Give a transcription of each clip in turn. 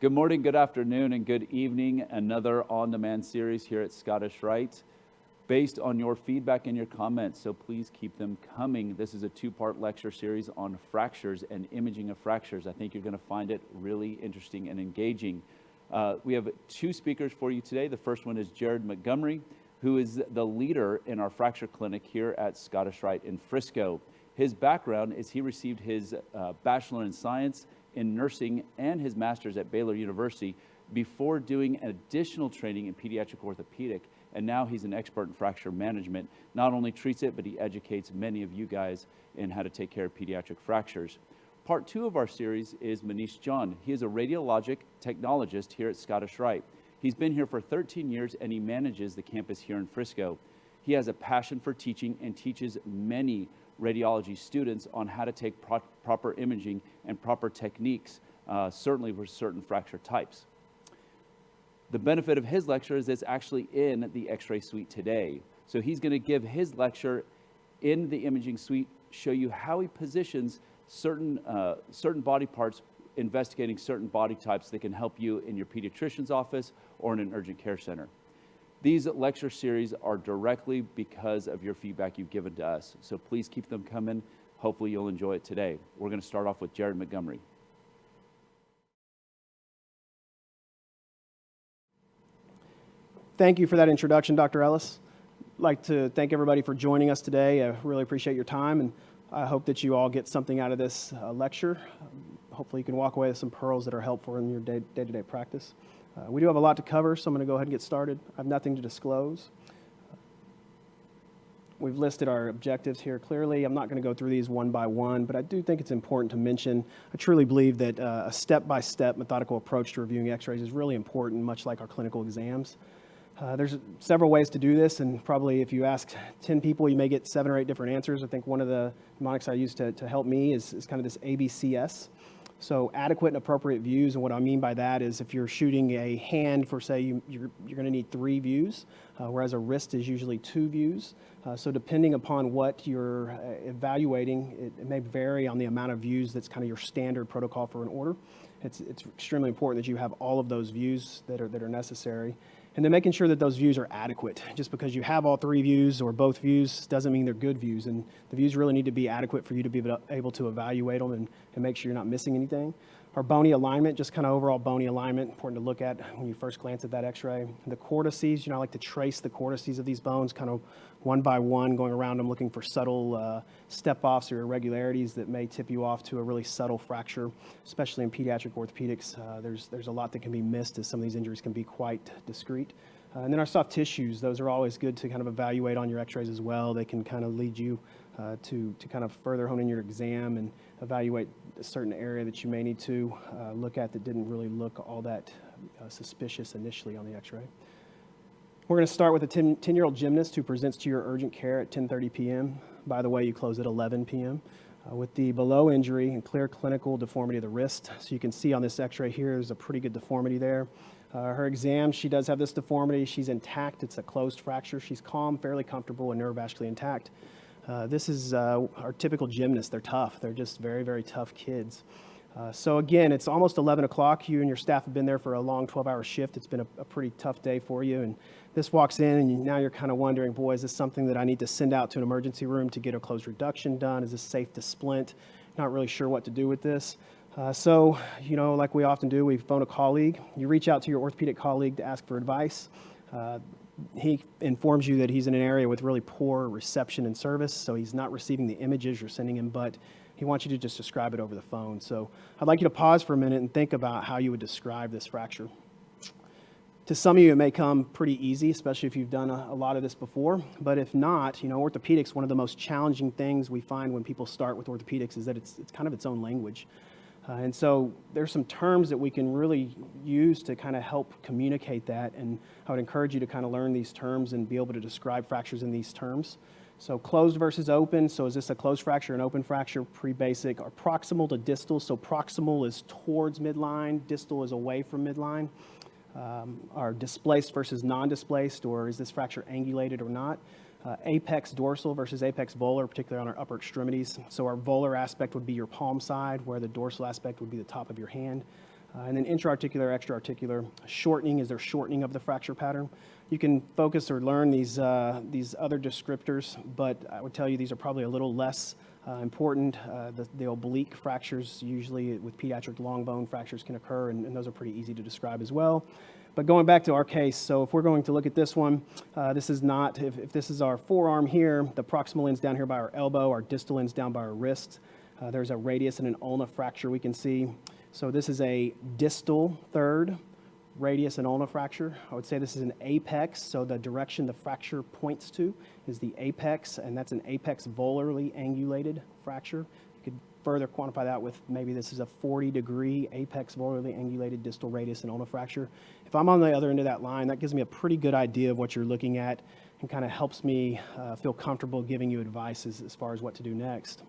Good morning, good afternoon, and good evening. Another on-demand series here at Scottish Rite based on your feedback and your comments, so please keep them coming. This is a two-part lecture series on fractures and imaging of fractures. I think you're going to find it really interesting and engaging. We have two speakers for you today. The first one is Gerad Montgomery, who is the leader in our fracture clinic here at Scottish Rite in Frisco. His background is he received his Bachelor in Science in nursing and his master's at Baylor University before doing additional training in pediatric orthopedic, and now he's an expert in fracture management. Not only treats it, but he educates many of you guys in how to take care of pediatric fractures. Part two of our series is Manish John. He is a radiologic technologist here at Scottish Rite. He's been here for 13 years and he manages the campus here in Frisco. He has a passion for teaching and teaches many radiology students on how to take proper imaging and proper techniques, certainly for certain fracture types. The benefit of his lecture is it's actually in the X-ray suite today. So he's going to give his lecture in the imaging suite, show you how he positions certain body parts, investigating certain body types that can help you in your pediatrician's office or in an urgent care center. These lecture series are directly because of your feedback you've given to us. So please keep them coming. Hopefully you'll enjoy it today. We're going to start off with Gerad Montgomery. Thank you for that introduction, Dr. Ellis. I'd like to thank everybody for joining us today. I really appreciate your time, and I hope that you all get something out of this lecture. Hopefully you can walk away with some pearls that are helpful in your day-to-day practice. We do have a lot to cover, so I'm going to go ahead and get started. I have nothing to disclose. We've listed our objectives here clearly. I'm not going to go through these one by one, but I do think it's important to mention, I truly believe that a step-by-step methodical approach to reviewing x-rays is really important, much like our clinical exams. There's several ways to do this, and probably if you ask 10 people, you may get 7 or 8 different answers. I think one of the mnemonics I use to help me is kind of this ABCS. So adequate and appropriate views, and what I mean by that is if you're shooting a hand for, say, you're going to need 3 views, whereas a wrist is usually 2 views. So depending upon what you're evaluating, it may vary on the amount of views that's kind of your standard protocol for an order. It's extremely important that you have all of those views that are necessary. And then making sure that those views are adequate. Just because you have all 3 views or both views doesn't mean they're good views. And the views really need to be adequate for you to be able to evaluate them and make sure you're not missing anything. Our bony alignment, just kind of overall bony alignment, important to look at when you first glance at that x-ray. The cortices, I like to trace the cortices of these bones kind of one by one, going around them looking for subtle step-offs or irregularities that may tip you off to a really subtle fracture, especially in pediatric orthopedics. There's a lot that can be missed as some of these injuries can be quite discrete. And then our soft tissues, those are always good to kind of evaluate on your x-rays as well. They can kind of lead you to kind of further hone in your exam and evaluate a certain area that you may need to look at that didn't really look all that suspicious initially on the x-ray. We're going to start with a 10-year-old gymnast who presents to your urgent care at 10:30 p.m. By the way, you close at 11 p.m. With the below injury and clear clinical deformity of the wrist. So you can see on this x-ray here, there's a pretty good deformity there. Her exam, she does have this deformity. She's intact. It's a closed fracture. She's calm, fairly comfortable, and neurovascularly intact. This is our typical gymnast. They're tough. They're just very, very tough kids. So again, it's almost 11 o'clock. You and your staff have been there for a long 12-hour shift. It's been a pretty tough day for you. And this walks in, and now you're kind of wondering, boy, is this something that I need to send out to an emergency room to get a closed reduction done? Is this safe to splint? Not really sure what to do with this. So, like we often do, we phone a colleague. You reach out to your orthopedic colleague to ask for advice. He informs you that he's in an area with really poor reception and service, so he's not receiving the images you're sending him, but he wants you to just describe it over the phone. So I'd like you to pause for a minute and think about how you would describe this fracture. To some of you, it may come pretty easy, especially if you've done a lot of this before. But if not, orthopedics, one of the most challenging things we find when people start with orthopedics is that it's kind of its own language. And so there's some terms that we can really use to kind of help communicate that. And I would encourage you to kind of learn these terms and be able to describe fractures in these terms. So closed versus open. So is this a closed fracture, an open fracture? Pretty basic. Or proximal to distal. So proximal is towards midline. Distal is away from midline. Are displaced versus non-displaced, or is this fracture angulated or not? Apex dorsal versus apex volar, particularly on our upper extremities. So our volar aspect would be your palm side, where the dorsal aspect would be the top of your hand. And then intra-articular, extra-articular. Shortening is their shortening of the fracture pattern. You can focus or learn these other descriptors, but I would tell you these are probably a little less important. The oblique fractures, usually with pediatric long bone fractures, can occur, and those are pretty easy to describe as well. But going back to our case, so if we're going to look at this one, this is not, if this is our forearm here, the proximal end's down here by our elbow, our distal end's down by our wrist. There's a radius and an ulna fracture we can see. So this is a distal third radius and ulna fracture. I would say this is an apex, so the direction the fracture points to is the apex, and that's an apex volarly angulated fracture. You could further quantify that with maybe this is a 40-degree apex volarly angulated distal radius and ulna fracture. If I'm on the other end of that line, that gives me a pretty good idea of what you're looking at and kind of helps me feel comfortable giving you advice as far as what to do next.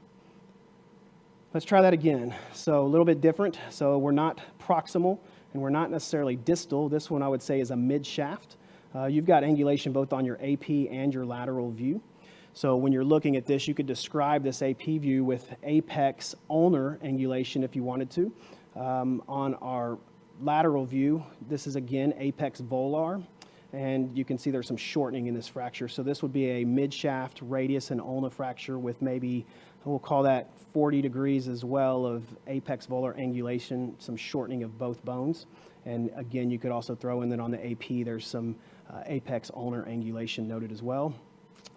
Let's try that again. So a little bit different. So we're not proximal and we're not necessarily distal. This one I would say is a mid-shaft. You've got angulation both on your AP and your lateral view. So when you're looking at this, you could describe this AP view with apex ulnar angulation if you wanted to. On our lateral view, this is again apex volar, and you can see there's some shortening in this fracture. So this would be a mid-shaft radius and ulna fracture with maybe, we'll call that 40 degrees as well of apex volar angulation, some shortening of both bones. And again, you could also throw in that on the AP, there's some apex ulnar angulation noted as well.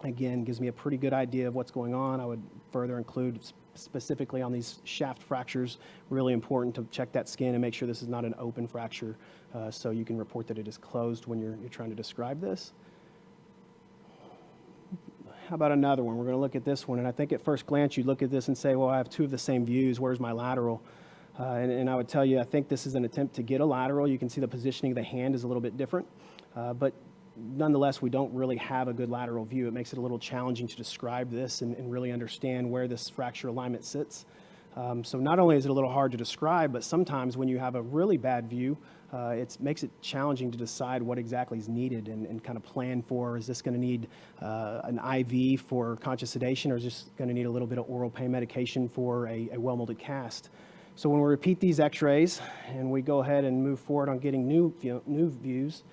Again, gives me a pretty good idea of what's going on. I would further include specifically on these shaft fractures, really important to check that skin and make sure this is not an open fracture, so you can report that it is closed when you're trying to describe this. How about another one? We're going to look at this one, and I think at first glance you look at this and say, well, I have two of the same views, where's my lateral? And I would tell you, I think this is an attempt to get a lateral. You can see the positioning of the hand is a little bit different, but nonetheless, we don't really have a good lateral view. It makes it a little challenging to describe this and really understand where this fracture alignment sits. So not only is it a little hard to describe, but sometimes when you have a really bad view, it makes it challenging to decide what exactly is needed and kind of plan for, is this going to need an IV for conscious sedation, or is this going to need a little bit of oral pain medication for a well-molded cast? So when we repeat these x-rays and we go ahead and move forward on getting new views,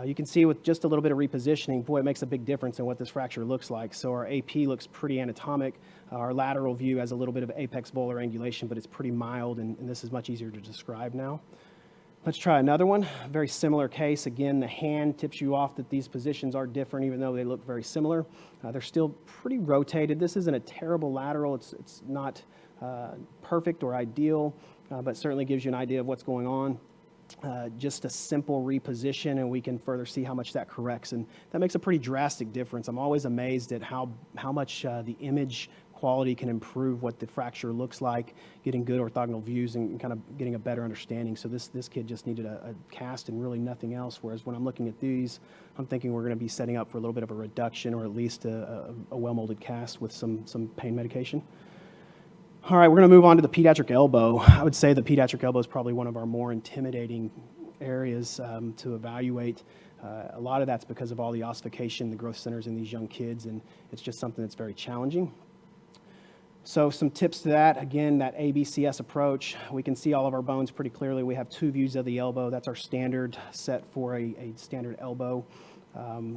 you can see with just a little bit of repositioning, boy, it makes a big difference in what this fracture looks like. So our AP looks pretty anatomic. Our lateral view has a little bit of apex volar angulation, but it's pretty mild, and this is much easier to describe now. Let's try another one. Very similar case. Again, the hand tips you off that these positions are different, even though they look very similar. They're still pretty rotated. This isn't a terrible lateral. It's not perfect or ideal, but certainly gives you an idea of what's going on. Just a simple reposition, and we can further see how much that corrects, and that makes a pretty drastic difference. I'm always amazed at how much the image quality can improve what the fracture looks like, getting good orthogonal views and kind of getting a better understanding. So this kid just needed a cast and really nothing else, whereas when I'm looking at these, I'm thinking we're going to be setting up for a little bit of a reduction, or at least a well-molded cast with some pain medication. All right, we're going to move on to the pediatric elbow. I would say the pediatric elbow is probably one of our more intimidating areas to evaluate. A lot of that's because of all the ossification, the growth centers in these young kids, and it's just something that's very challenging. So some tips to that, again, that ABCS approach, we can see all of our bones pretty clearly. We have two views of the elbow. That's our standard set for a standard elbow.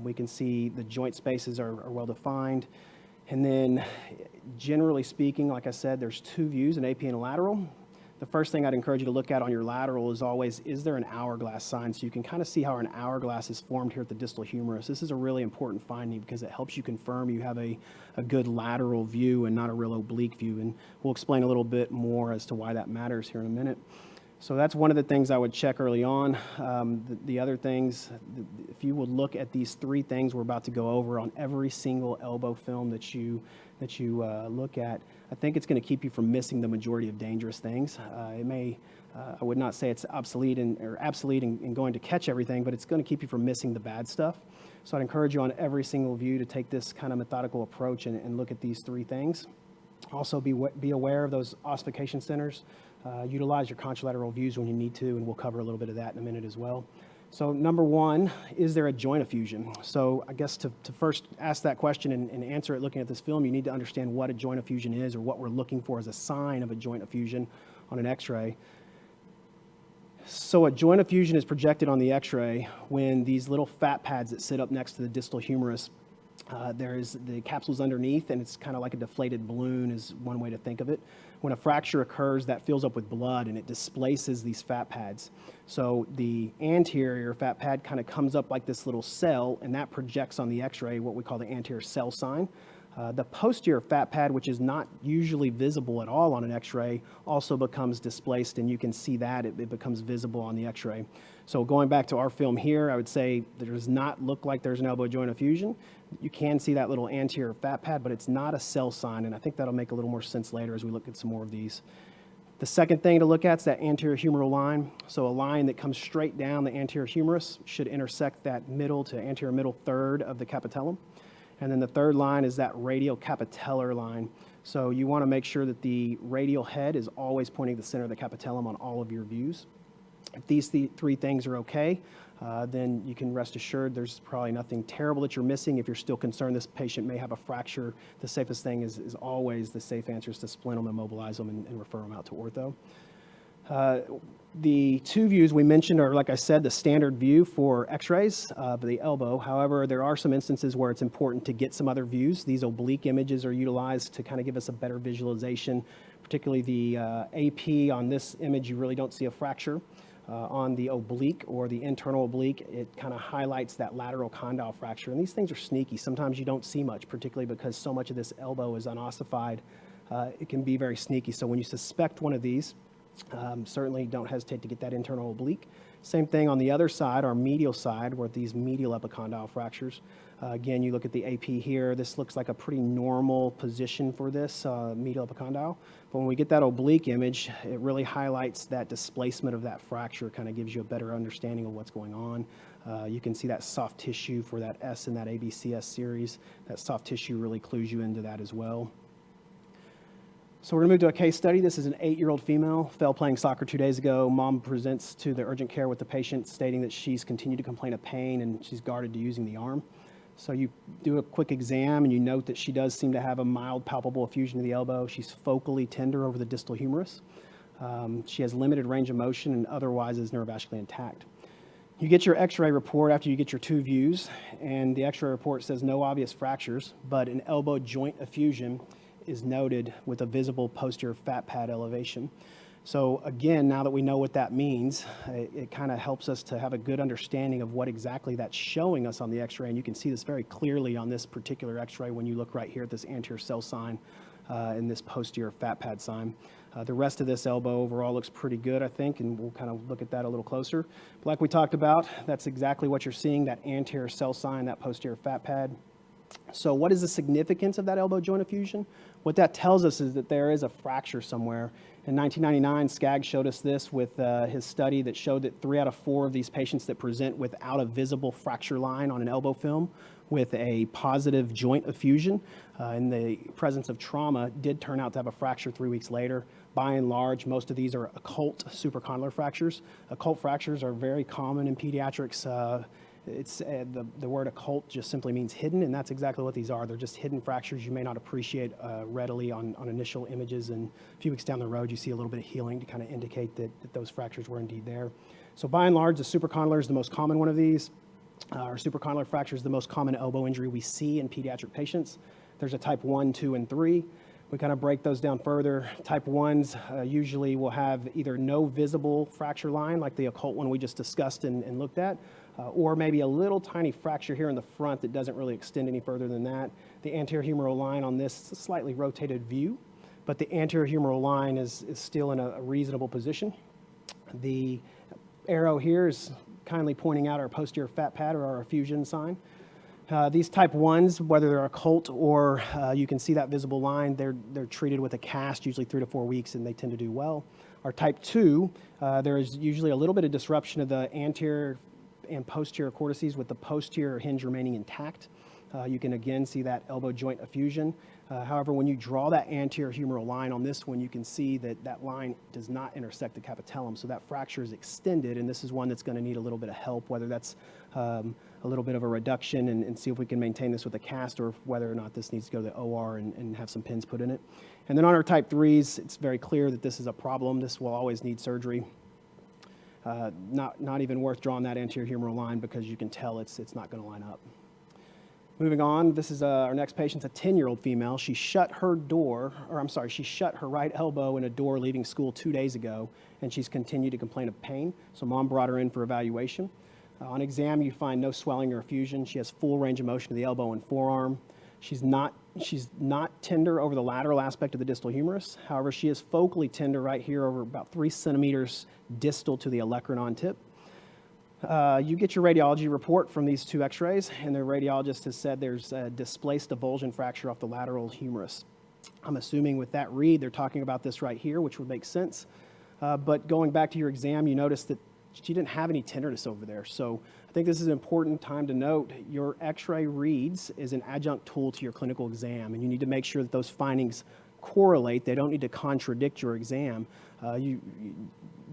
We can see the joint spaces are well defined. And then, generally speaking, like I said, there's two views, an AP and a lateral. The first thing I'd encourage you to look at on your lateral is always, is there an hourglass sign? So you can kind of see how an hourglass is formed here at the distal humerus. This is a really important finding because it helps you confirm you have a good lateral view and not a real oblique view. And we'll explain a little bit more as to why that matters here in a minute. So that's one of the things I would check early on. The other things, if you would look at these three things we're about to go over on every single elbow film that you look at, I think it's going to keep you from missing the majority of dangerous things. It may, I would not say it's obsolete in going to catch everything, but it's going to keep you from missing the bad stuff. So I'd encourage you on every single view to take this kind of methodical approach and look at these three things. Also be aware of those ossification centers. Utilize your contralateral views when you need to, and we'll cover a little bit of that in a minute as well. So number one, is there a joint effusion? So I guess to first ask that question and answer it looking at this film, you need to understand what a joint effusion is, or what we're looking for as a sign of a joint effusion on an x-ray. So a joint effusion is projected on the x-ray when these little fat pads that sit up next to the distal humerus, there's the capsule's underneath, and it's kind of like a deflated balloon is one way to think of it. When a fracture occurs, that fills up with blood and it displaces these fat pads. So the anterior fat pad kind of comes up like this little cell, and that projects on the x-ray what we call the anterior cell sign. The posterior fat pad, which is not usually visible at all on an x-ray, also becomes displaced, and you can see that it becomes visible on the x-ray. So going back to our film here, I would say there does not look like there's an elbow joint effusion. You can see that little anterior fat pad, but it's not a cell sign, and I think that'll make a little more sense later as we look at some more of these. The second thing to look at is that anterior humeral line. So a line that comes straight down the anterior humerus should intersect that middle to anterior middle third of the capitellum. And then the third line is that radial capitellar line. So you want to make sure that the radial head is always pointing to the center of the capitellum on all of your views. If these three things are okay, then you can rest assured there's probably nothing terrible that you're missing. If you're still concerned this patient may have a fracture, the safest thing is always the safe answer is to splint them, immobilize them, and refer them out to ortho. The two views we mentioned are, like I said, the standard view for x-rays of the elbow. However, there are some instances where it's important to get some other views. These oblique images are utilized to kind of give us a better visualization, particularly the AP on this image, you really don't see a fracture. On the oblique or the internal oblique, it kind of highlights that lateral condyle fracture. And these things are sneaky. Sometimes you don't see much, particularly because so much of this elbow is unossified. It can be very sneaky. So when you suspect one of these, certainly don't hesitate to get that internal oblique. Same thing on the other side, our medial side, where these medial epicondyle fractures. Again, you look at the AP here, this looks like a pretty normal position for this medial epicondyle. But when we get that oblique image, it really highlights that displacement of that fracture, kind of gives you a better understanding of what's going on. You can see that soft tissue for that S in that ABCS series. That soft tissue really clues you into that as well. So we're going to move to a case study. This is an 8-year-old female, fell playing soccer 2 days ago. Mom presents to the urgent care with the patient stating that she's continued to complain of pain and she's guarded to using the arm. So you do a quick exam and you note that she does seem to have a mild palpable effusion of the elbow. She's focally tender over the distal humerus. She has limited range of motion and otherwise is neurovascularly intact. You get your x-ray report after you get your two views, and the x-ray report says no obvious fractures, but an elbow joint effusion is noted with a visible posterior fat pad elevation. So again, now that we know what that means, it kind of helps us to have a good understanding of what exactly that's showing us on the x-ray, and you can see this very clearly on this particular x-ray when you look right here at this anterior cell sign and this posterior fat pad sign. The rest of this elbow overall looks pretty good, I think, and we'll kind of look at that a little closer. But like we talked about, that's exactly what you're seeing, that anterior cell sign, that posterior fat pad. So what is the significance of that elbow joint effusion? What that tells us is that there is a fracture somewhere. In 1999, Skaggs showed us this with his study that showed that 3 out of 4 of these patients that present without a visible fracture line on an elbow film with a positive joint effusion in the presence of trauma did turn out to have a fracture 3 weeks later. By and large, most of these are occult supercondylar fractures. Occult fractures are very common in pediatrics. The word occult just simply means hidden, and that's exactly what these are. They're just hidden fractures you may not appreciate readily on initial images, and a few weeks down the road you see a little bit of healing to kind of indicate that those fractures were indeed there. So by and large, the supercondylar is the most common one of these. Our supercondylar fracture is the most common elbow injury we see in pediatric patients. There's a type 1, 2, and 3. We kind of break those down further. Type 1s usually will have either no visible fracture line, like the occult one we just discussed and looked at, or maybe a little tiny fracture here in the front that doesn't really extend any further than that. The anterior humeral line on this is a slightly rotated view, but the anterior humeral line is still in a reasonable position. The arrow here is kindly pointing out our posterior fat pad or our effusion sign. These type 1s, whether they're occult or you can see that visible line, they're treated with a cast, usually 3 to 4 weeks, and they tend to do well. Our type 2, there is usually a little bit of disruption of the anterior and posterior cortices with the posterior hinge remaining intact. You can again see that elbow joint effusion. However, when you draw that anterior humeral line on this one, you can see that that line does not intersect the capitellum, so that fracture is extended, and this is one that's going to need a little bit of help, whether that's a little bit of a reduction and see if we can maintain this with a cast, or whether or not this needs to go to the OR and have some pins put in it. And then on our type 3s, it's very clear that this is a problem. This will always need surgery. Not even worth drawing that anterior humeral line because you can tell it's not going to line up. Moving on, this is our next patient's a 10-year-old female. She shut her right elbow in a door leaving school 2 days ago, and she's continued to complain of pain. So mom brought her in for evaluation. On exam, you find no swelling or effusion. She has full range of motion of the elbow and forearm. She's not tender over the lateral aspect of the distal humerus. However, she is focally tender right here over about 3 centimeters distal to the olecranon tip. You get your radiology report from these 2 x-rays, and the radiologist has said there's a displaced avulsion fracture off the lateral humerus. I'm assuming with that read, they're talking about this right here, which would make sense. But going back to your exam, you notice that she didn't have any tenderness over there. So I think this is an important time to note. Your x-ray reads is an adjunct tool to your clinical exam, and you need to make sure that those findings correlate. They don't need to contradict your exam.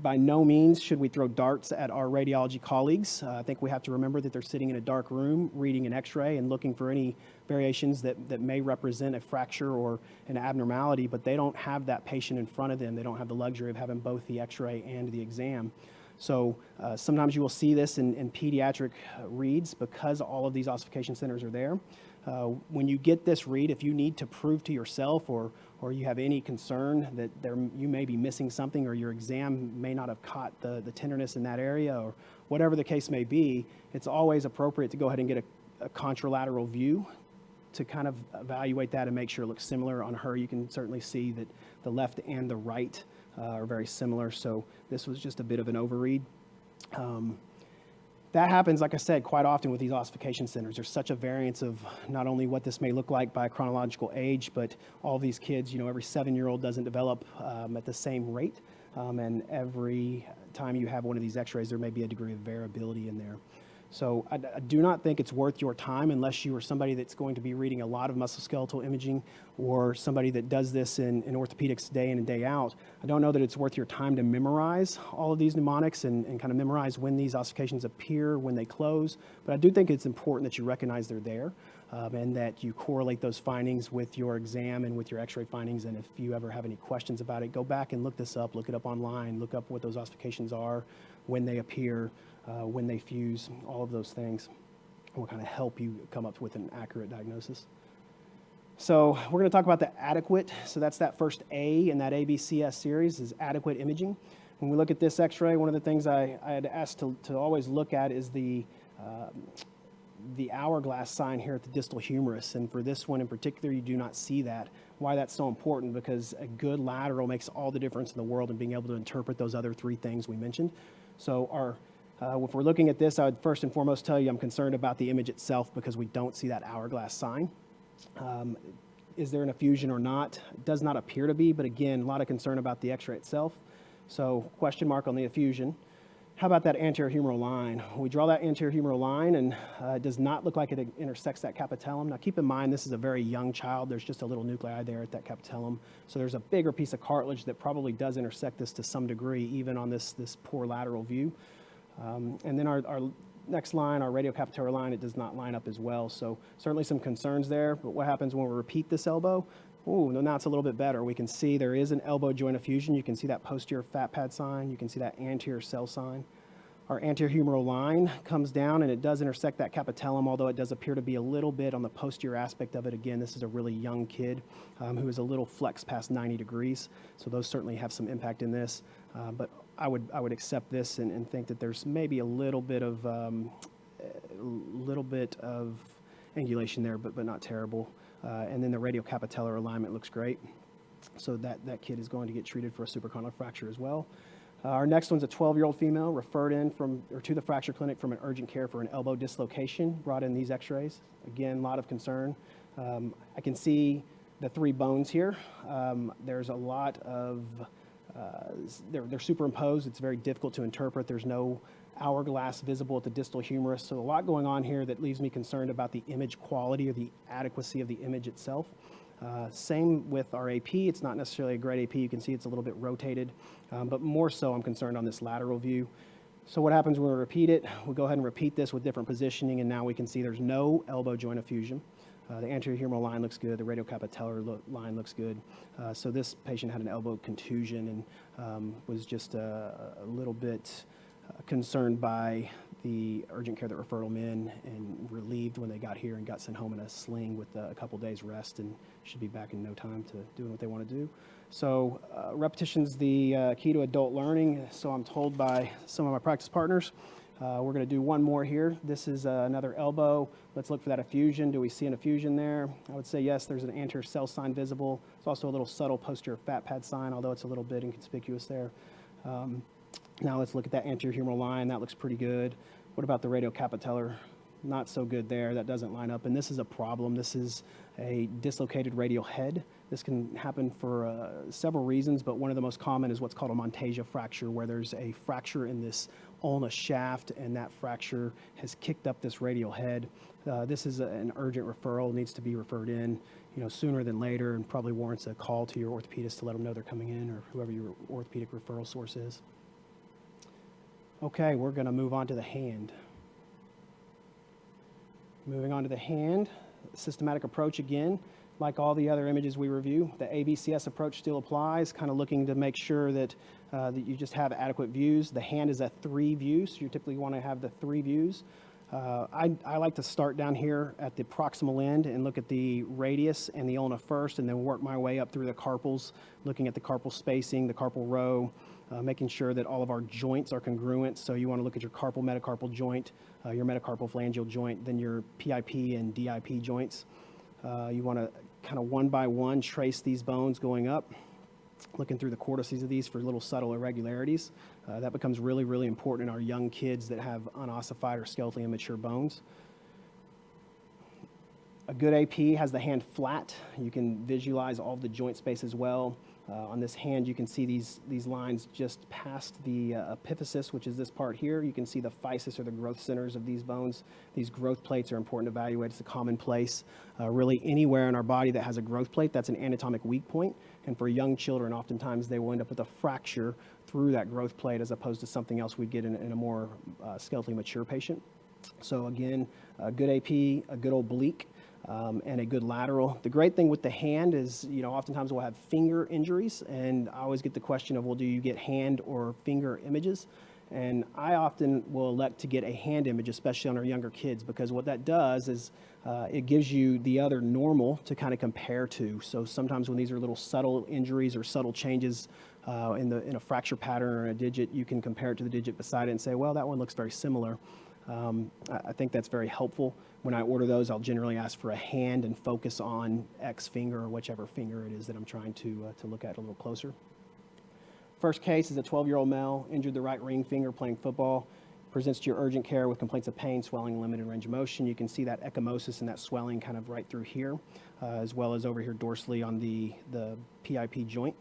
By no means should we throw darts at our radiology colleagues. I think we have to remember that they're sitting in a dark room reading an x-ray and looking for any variations that may represent a fracture or an abnormality, but they don't have that patient in front of them. They don't have the luxury of having both the x-ray and the exam. So sometimes you will see this in pediatric reads because all of these ossification centers are there. When you get this read, if you need to prove to yourself or you have any concern that you may be missing something or your exam may not have caught the tenderness in that area or whatever the case may be, it's always appropriate to go ahead and get a contralateral view to kind of evaluate that and make sure it looks similar. On her, you can certainly see that the left and the right are very similar, so this was just a bit of an overread. That happens, like I said, quite often with these ossification centers. There's such a variance of not only what this may look like by chronological age, but all these kids, every 7-year-old doesn't develop at the same rate, and every time you have one of these x-rays, there may be a degree of variability in there. So I do not think it's worth your time unless you are somebody that's going to be reading a lot of musculoskeletal imaging or somebody that does this in orthopedics day in and day out. I don't know that it's worth your time to memorize all of these mnemonics and kind of memorize when these ossifications appear, when they close. But I do think it's important that you recognize they're there and that you correlate those findings with your exam and with your x-ray findings. And if you ever have any questions about it, go back and look this up, look it up online, look up what those ossifications are, when they appear, when they fuse, all of those things will kind of help you come up with an accurate diagnosis. So we're going to talk about the adequate. So that's that first A in that ABCS series is adequate imaging. When we look at this x-ray, one of the things I had asked to always look at is the hourglass sign here at the distal humerus. And for this one in particular, you do not see that. Why that's so important, because a good lateral makes all the difference in the world in being able to interpret those other 3 things we mentioned. So if we're looking at this, I would first and foremost tell you I'm concerned about the image itself because we don't see that hourglass sign. Is there an effusion or not? It does not appear to be, but again, a lot of concern about the x-ray itself. So question mark on the effusion. How about that anterior humeral line? We draw that anterior humeral line and it does not look like it intersects that capitellum. Now keep in mind this is a very young child. There's just a little nuclei there at that capitellum. So there's a bigger piece of cartilage that probably does intersect this to some degree, even on this poor lateral view. And then our next line, our radiocapillary line, it does not line up as well. So certainly some concerns there, but what happens when we repeat this elbow? Oh, now it's a little bit better. We can see there is an elbow joint effusion. You can see that posterior fat pad sign. You can see that anterior cell sign. Our anterior humeral line comes down and it does intersect that capitellum, although it does appear to be a little bit on the posterior aspect of it. Again, this is a really young kid who is a little flexed past 90 degrees. So those certainly have some impact in this. But I would accept this and think that there's maybe a little bit of angulation there, but not terrible. And then the radiocapitellar alignment looks great. So that kid is going to get treated for a superconduct fracture as well. Our next one's a 12-year-old female referred in to the fracture clinic from an urgent care for an elbow dislocation, brought in these x-rays. Again, a lot of concern. I can see the 3 bones here. There's a lot of, they're superimposed. It's very difficult to interpret. There's no hourglass visible at the distal humerus. So a lot going on here that leaves me concerned about the image quality or the adequacy of the image itself. Same with our AP. It's not necessarily a great AP. You can see it's a little bit rotated, but more so I'm concerned on this lateral view. So what happens when we repeat it? We'll go ahead and repeat this with different positioning, and now we can see there's no elbow joint effusion. The anterior humeral line looks good. The radiocapitellar line looks good. So this patient had an elbow contusion and was just a little bit concerned by the urgent care that referred them in and relieved when they got here and got sent home in a sling with a couple days rest and should be back in no time to doing what they want to do. So repetition's the key to adult learning, so I'm told by some of my practice partners. We're going to do one more here. This is another elbow. Let's look for that effusion. Do we see an effusion there? I would say yes, there's an anterior cell sign visible. There's also a little subtle posterior fat pad sign, although it's a little bit inconspicuous there. Now let's look at that anterior humeral line. That looks pretty good. What about the radiocapitellar? Not so good there. That doesn't line up. And this is a problem. This is a dislocated radial head. This can happen for several reasons, but one of the most common is what's called a Montesia fracture, where there's a fracture in this ulna shaft, and that fracture has kicked up this radial head. This is an urgent referral, needs to be referred in, sooner than later, and probably warrants a call to your orthopedist to let them know they're coming in, or whoever your orthopedic referral source is. Okay, we're going to move on to the hand. Moving on to the hand, systematic approach again. Like all the other images we review, the ABCS approach still applies, kind of looking to make sure that, that you just have adequate views. The hand is a 3 view, so you typically want to have the 3 views. I like to start down here at the proximal end and look at the radius and the ulna first, and then work my way up through the carpals, looking at the carpal spacing, the carpal row, making sure that all of our joints are congruent. So you want to look at your carpal metacarpal joint, your metacarpal phalangeal joint, then your PIP and DIP joints. You want to kind of one by one trace these bones going up, looking through the cortices of these for little subtle irregularities. That becomes really, really important in our young kids that have unossified or skeletally immature bones. A good AP has the hand flat. You can visualize all of the joint space as well. On this hand, you can see these lines just past the epiphysis, which is this part here. You can see the physis, or the growth centers of these bones. These growth plates are important to evaluate. It's a common place. Really anywhere in our body that has a growth plate, that's an anatomic weak point. And for young children, oftentimes they will end up with a fracture through that growth plate, as opposed to something else we'd get in a more skeletally mature patient. So again, a good AP, a good oblique, and a good lateral. The great thing with the hand is, oftentimes we'll have finger injuries, and I always get the question of, well, do you get hand or finger images? And I often will elect to get a hand image, especially on our younger kids, because what that does is it gives you the other normal to kind of compare to. So sometimes when these are little subtle injuries or subtle changes in a fracture pattern or a digit, you can compare it to the digit beside it and say, well, that one looks very similar. I think that's very helpful. When I order those, I'll generally ask for a hand and focus on X finger, or whichever finger it is that I'm trying to look at a little closer. First case is a 12-year-old male, injured the right ring finger playing football, presents to your urgent care with complaints of pain, swelling, limited range of motion. You can see that ecchymosis and that swelling kind of right through here, as well as over here dorsally on the PIP joint.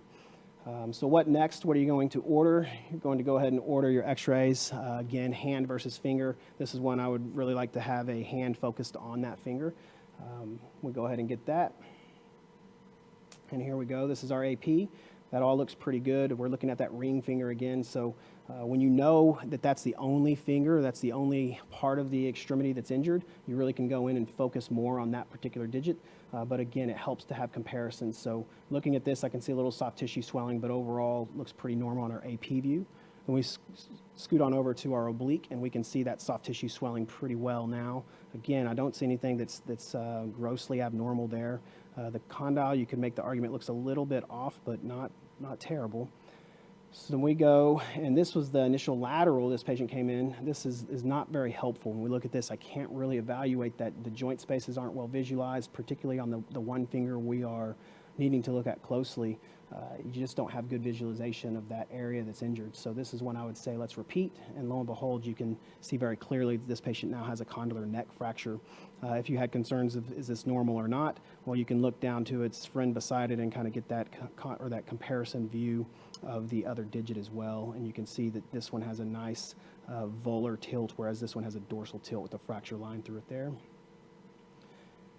So what next? What are you going to order? You're going to go ahead and order your x-rays. Again, hand versus finger. This is one I would really like to have a hand focused on that finger. We'll go ahead and get that. And here we go. This is our AP. That all looks pretty good. We're looking at that ring finger again. So when you know that that's the only finger, that's the only part of the extremity that's injured, you really can go in and focus more on that particular digit. But again, it helps to have comparisons. So looking at this, I can see a little soft tissue swelling, but overall looks pretty normal on our AP view. And we scoot on over to our oblique, and we can see that soft tissue swelling pretty well now. Again, I don't see anything that's grossly abnormal there. The condyle, you could make the argument, looks a little bit off, but not terrible. So then we go, and this was the initial lateral this patient came in. This is not very helpful. When we look at this, I can't really evaluate that. The joint spaces aren't well visualized, particularly on the one finger we are needing to look at closely. You just don't have good visualization of that area that's injured. So this is when I would say let's repeat, and lo and behold, you can see very clearly that this patient now has a condylar neck fracture. If you had concerns of is this normal or not, well, you can look down to its friend beside it and kind of get that that comparison view of the other digit as well. And you can see that this one has a nice volar tilt, whereas this one has a dorsal tilt with a fracture line through it there.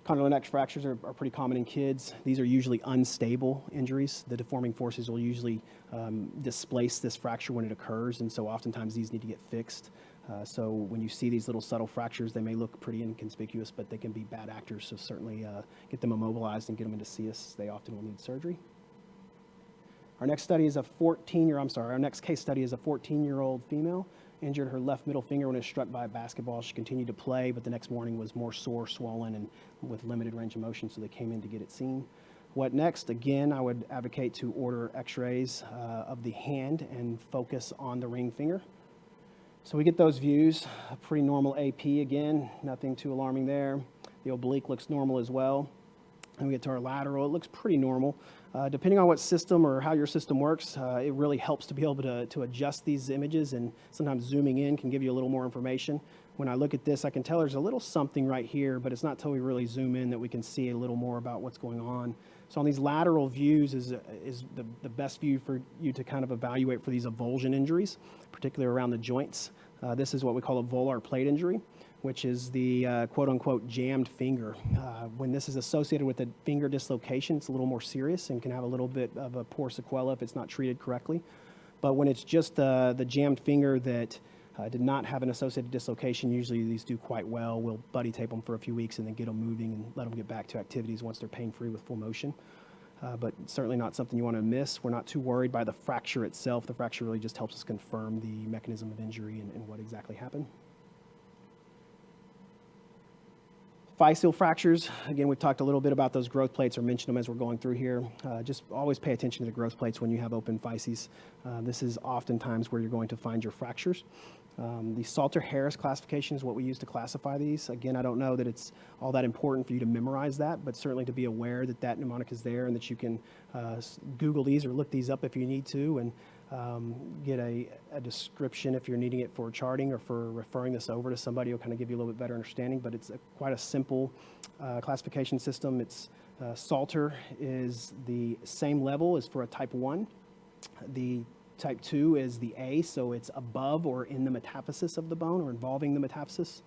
Condylar neck fractures are pretty common in kids. These are usually unstable injuries. The deforming forces will usually displace this fracture when it occurs, and so oftentimes these need to get fixed. So when you see these little subtle fractures, they may look pretty inconspicuous, but they can be bad actors, so certainly get them immobilized and get them into CS. They often will need surgery. Our next study is our next case study is a 14-year-old female, injured her left middle finger when it was struck by a basketball. She continued to play, but the next morning was more sore, swollen, and with limited range of motion, so they came in to get it seen. What next? Again, I would advocate to order x-rays of the hand and focus on the ring finger. So we get those views, a pretty normal AP again, nothing too alarming there. The oblique looks normal as well. And we get to our lateral, it looks pretty normal. Depending on what system or how your system works, it really helps to be able to adjust these images, and sometimes zooming in can give you a little more information. When I look at this, I can tell there's a little something right here, but it's not until we really zoom in that we can see a little more about what's going on. So on these lateral views is the best view for you to kind of evaluate for these avulsion injuries, particularly around the joints. This is what we call a volar plate injury, which is the quote-unquote jammed finger. When this is associated with a finger dislocation, it's a little more serious and can have a little bit of a poor sequela if it's not treated correctly. But when it's just the jammed finger that did not have an associated dislocation, usually these do quite well. We'll buddy tape them for a few weeks and then get them moving and let them get back to activities once they're pain-free with full motion. But certainly not something you want to miss. We're not too worried by the fracture itself. The fracture really just helps us confirm the mechanism of injury and what exactly happened. Physeal fractures, again, we've talked a little bit about those growth plates or mentioned them as we're going through here. Just always pay attention to the growth plates when you have open physes. This is oftentimes where you're going to find your fractures. The Salter-Harris classification is what we use to classify these. Again, I don't know that it's all that important for you to memorize that, but certainly to be aware that that mnemonic is there and that you can Google these or look these up if you need to, and get a description if you're needing it for charting or for referring this over to somebody. Will kind of give you a little bit better understanding, but it's quite a simple classification system. It's Salter is the same level as for a type 1. The type 2 is the A, so it's above or in the metaphysis of the bone or involving the metaphysis.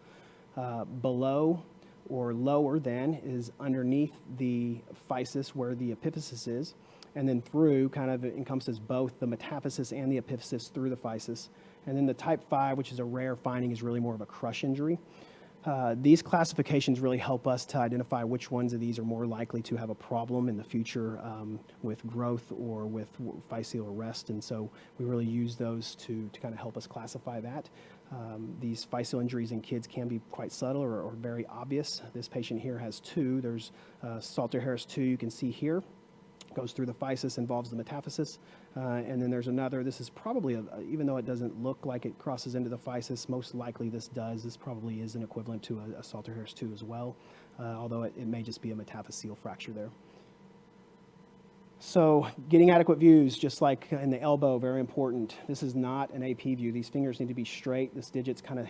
Below or lower than is underneath the physis where the epiphysis is. And then through kind of encompasses both the metaphysis and the epiphysis through the physis. And then the type 5, which is a rare finding, is really more of a crush injury. These classifications really help us to identify which ones of these are more likely to have a problem in the future with growth or with physeal arrest. And so we really use those to kind of help us classify that. These physeal injuries in kids can be quite subtle or very obvious. This patient here has 2. There's Salter-Harris 2 you can see here. Goes through the physis, involves the metaphysis, and then there's another. This is probably, even though it doesn't look like it crosses into the physis, most likely this does. This probably is an equivalent to a Salter-Harris 2 as well, although it may just be a metaphyseal fracture there. So getting adequate views, just like in the elbow, very important. This is not an AP view. These fingers need to be straight. This digit's kind of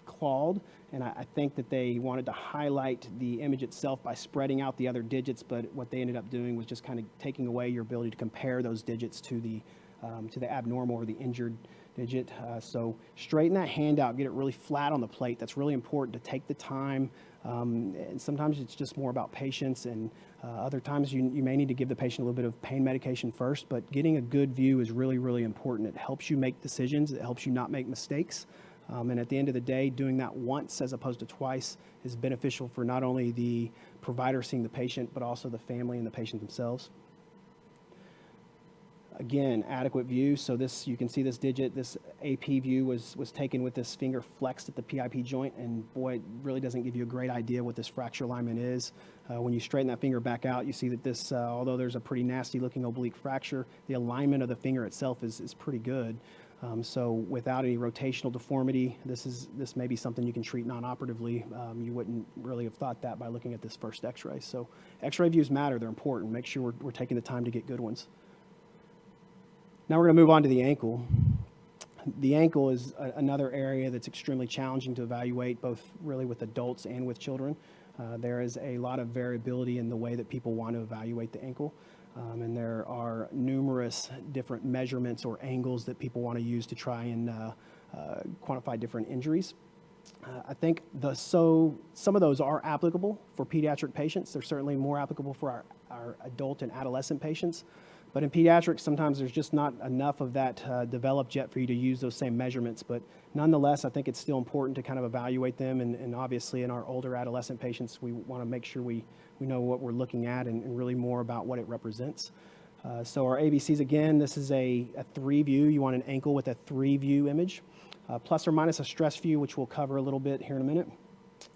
clawed, and I think that they wanted to highlight the image itself by spreading out the other digits, but what they ended up doing was just kind of taking away your ability to compare those digits to the abnormal or the injured digit. So straighten that hand out, get it really flat on the plate. That's really important to take the time. And sometimes it's just more about patience, and other times you may need to give the patient a little bit of pain medication first, but getting a good view is really, really important. It helps you make decisions. It helps you not make mistakes. And at the end of the day, doing that once as opposed to twice is beneficial for not only the provider seeing the patient, but also the family and the patient themselves. Again, adequate view. So this, you can see this digit, this AP view was taken with this finger flexed at the PIP joint, and boy, it really doesn't give you a great idea what this fracture alignment is. When you straighten that finger back out, you see that this, although there's a pretty nasty looking oblique fracture, the alignment of the finger itself is pretty good. So without any rotational deformity, this may be something you can treat non-operatively. You wouldn't really have thought that by looking at this first x-ray. So x-ray views matter, they're important. Make sure we're taking the time to get good ones. Now we're going to move on to the ankle. The ankle is another area that's extremely challenging to evaluate, both really with adults and with children. There is a lot of variability in the way that people want to evaluate the ankle. And there are numerous different measurements or angles that people want to use to try and quantify different injuries. I think some of those are applicable for pediatric patients. They're certainly more applicable for our adult and adolescent patients. But in pediatrics, sometimes there's just not enough of that developed yet for you to use those same measurements. But nonetheless, I think it's still important to kind of evaluate them. And obviously, in our older adolescent patients, we want to make sure we know what we're looking at and really more about what it represents. So our ABCs, again, this is a 3-view. You want an ankle with a 3-view image, plus or minus a stress view, which we'll cover a little bit here in a minute.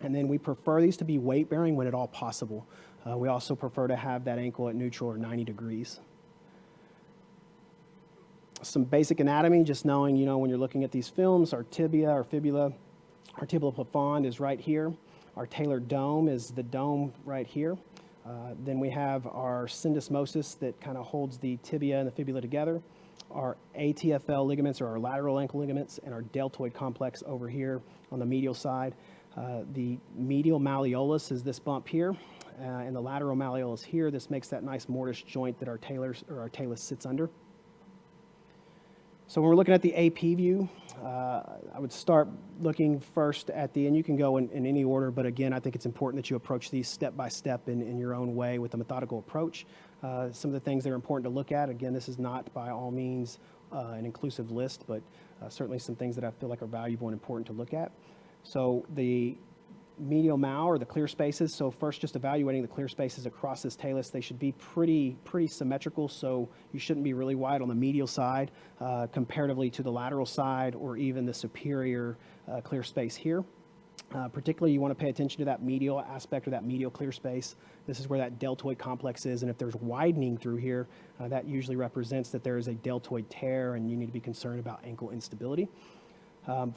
And then we prefer these to be weight bearing when at all possible. We also prefer to have that ankle at neutral or 90 degrees. Some basic anatomy, just knowing, when you're looking at these films, our tibia, our fibula, our tibial plafond is right here. Our talar dome is the dome right here. Then we have our syndesmosis that kind of holds the tibia and the fibula together. Our ATFL ligaments, or our lateral ankle ligaments, and our deltoid complex over here on the medial side. The medial malleolus is this bump here, and the lateral malleolus here. This makes that nice mortise joint that our talus sits under. So when we're looking at the AP view, I would start looking first at and you can go in any order, but again, I think it's important that you approach these step by step in your own way with a methodical approach. Some of the things that are important to look at, again, this is not by all means an inclusive list, but certainly some things that I feel like are valuable and important to look at. So the medial mal, or the clear spaces. So first, just evaluating the clear spaces across this talus. They should be pretty symmetrical, so you shouldn't be really wide on the medial side comparatively to the lateral side or even the superior clear space here. Particularly, you want to pay attention to that medial aspect, or that medial clear space. This is where that deltoid complex is, and if there's widening through here, that usually represents that there is a deltoid tear, and you need to be concerned about ankle instability.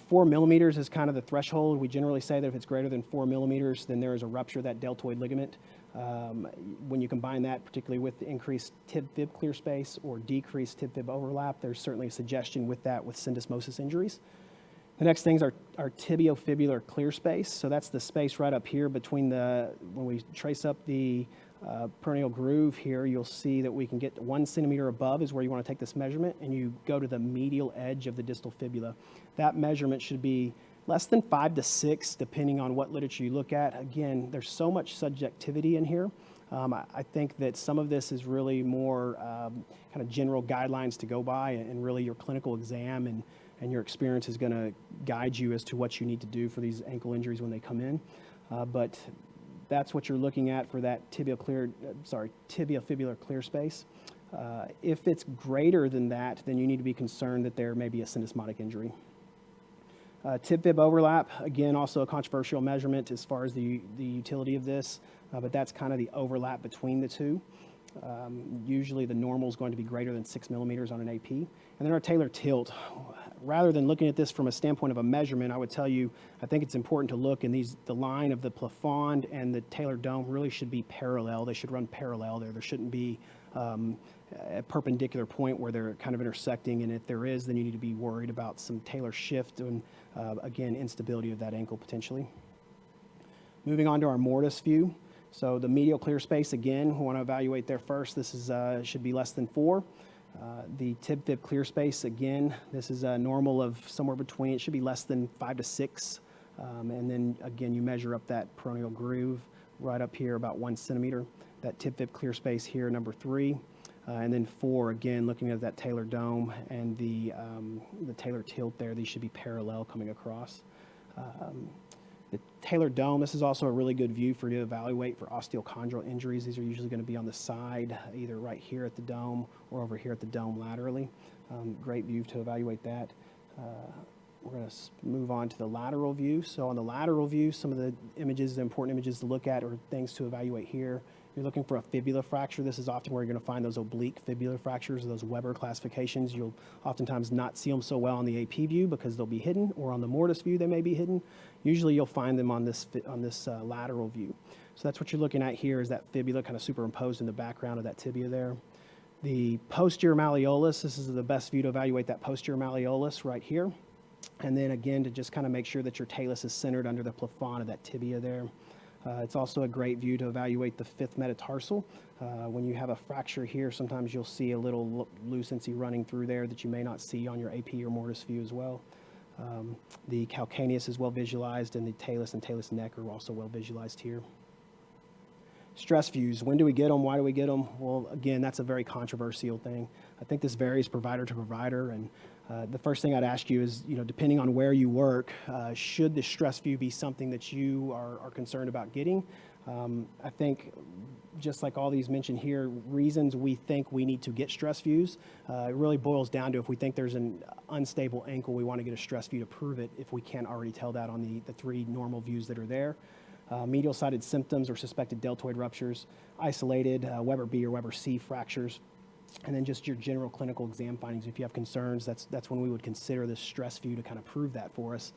4 millimeters is kind of the threshold. We generally say that if it's greater than 4 millimeters, then there is a rupture of that deltoid ligament. When you combine that, particularly with the increased tib-fib clear space or decreased tib-fib overlap, there's certainly a suggestion with that with syndesmosis injuries. The next things are tibiofibular clear space. So that's the space right up here between when we trace up the peroneal groove here, you'll see that we can get 1 centimeter above is where you want to take this measurement, and you go to the medial edge of the distal fibula. That measurement should be less than 5 to 6, depending on what literature you look at. Again, there's so much subjectivity in here. I think that some of this is really more kind of general guidelines to go by, and really your clinical exam and your experience is going to guide you as to what you need to do for these ankle injuries when they come in. But that's what you're looking at for that tibiofibular clear space. If it's greater than that, then you need to be concerned that there may be a syndesmotic injury. Tib-fib overlap, again, also a controversial measurement as far as the utility of this, but that's kind of the overlap between the two. Usually the normal is going to be greater than 6 millimeters on an AP. And then our talar tilt. Rather than looking at this from a standpoint of a measurement, I would tell you, I think it's important to look in the line of the plafond and the talar dome really should be parallel. They should run parallel there. There shouldn't be a perpendicular point where they're kind of intersecting, and if there is, then you need to be worried about some talar shift and, again, instability of that ankle potentially. Moving on to our mortise view. So the medial clear space, again, we want to evaluate there first. This is should be less than 4. The tib-fib clear space, again, this is a normal of somewhere between, it should be less than 5 to 6. And then, again, you measure up that peroneal groove right up here, about 1 centimeter. That tib-fib clear space here, number 3. And then 4, again, looking at that talar dome and the talar tilt there, these should be parallel coming across. The talar dome, this is also a really good view for you to evaluate for osteochondral injuries. These are usually going to be on the side, either right here at the dome or over here at the dome laterally. Great view to evaluate that. We're going to move on to the lateral view. So on the lateral view, some of the images, the important images to look at or things to evaluate here. You're looking for a fibula fracture. This is often where you're going to find those oblique fibula fractures, those Weber classifications. You'll oftentimes not see them so well on the AP view because they'll be hidden, or on the mortise view they may be hidden. Usually you'll find them on this lateral view. So that's what you're looking at here, is that fibula kind of superimposed in the background of that tibia there. The posterior malleolus, this is the best view to evaluate that posterior malleolus right here. And then again, to just kind of make sure that your talus is centered under the plafond of that tibia there. It's also a great view to evaluate the 5th metatarsal. When you have a fracture here, sometimes you'll see a little lucency running through there that you may not see on your AP or mortise view as well. The calcaneus is well visualized, and the talus and talus neck are also well visualized here. Stress views, when do we get them? Why do we get them? Well, again, that's a very controversial thing. I think this varies provider to provider, and the first thing I'd ask you is, depending on where you work, should the stress view be something that you are concerned about getting? I think, just like all these mentioned here, reasons we think we need to get stress views, it really boils down to if we think there's an unstable ankle, we want to get a stress view to prove it if we can't already tell that on the 3 normal views that are there. Medial-sided symptoms or suspected deltoid ruptures, isolated Weber B or Weber C fractures, and then just your general clinical exam findings. If you have concerns, that's when we would consider this stress view to kind of prove that for us.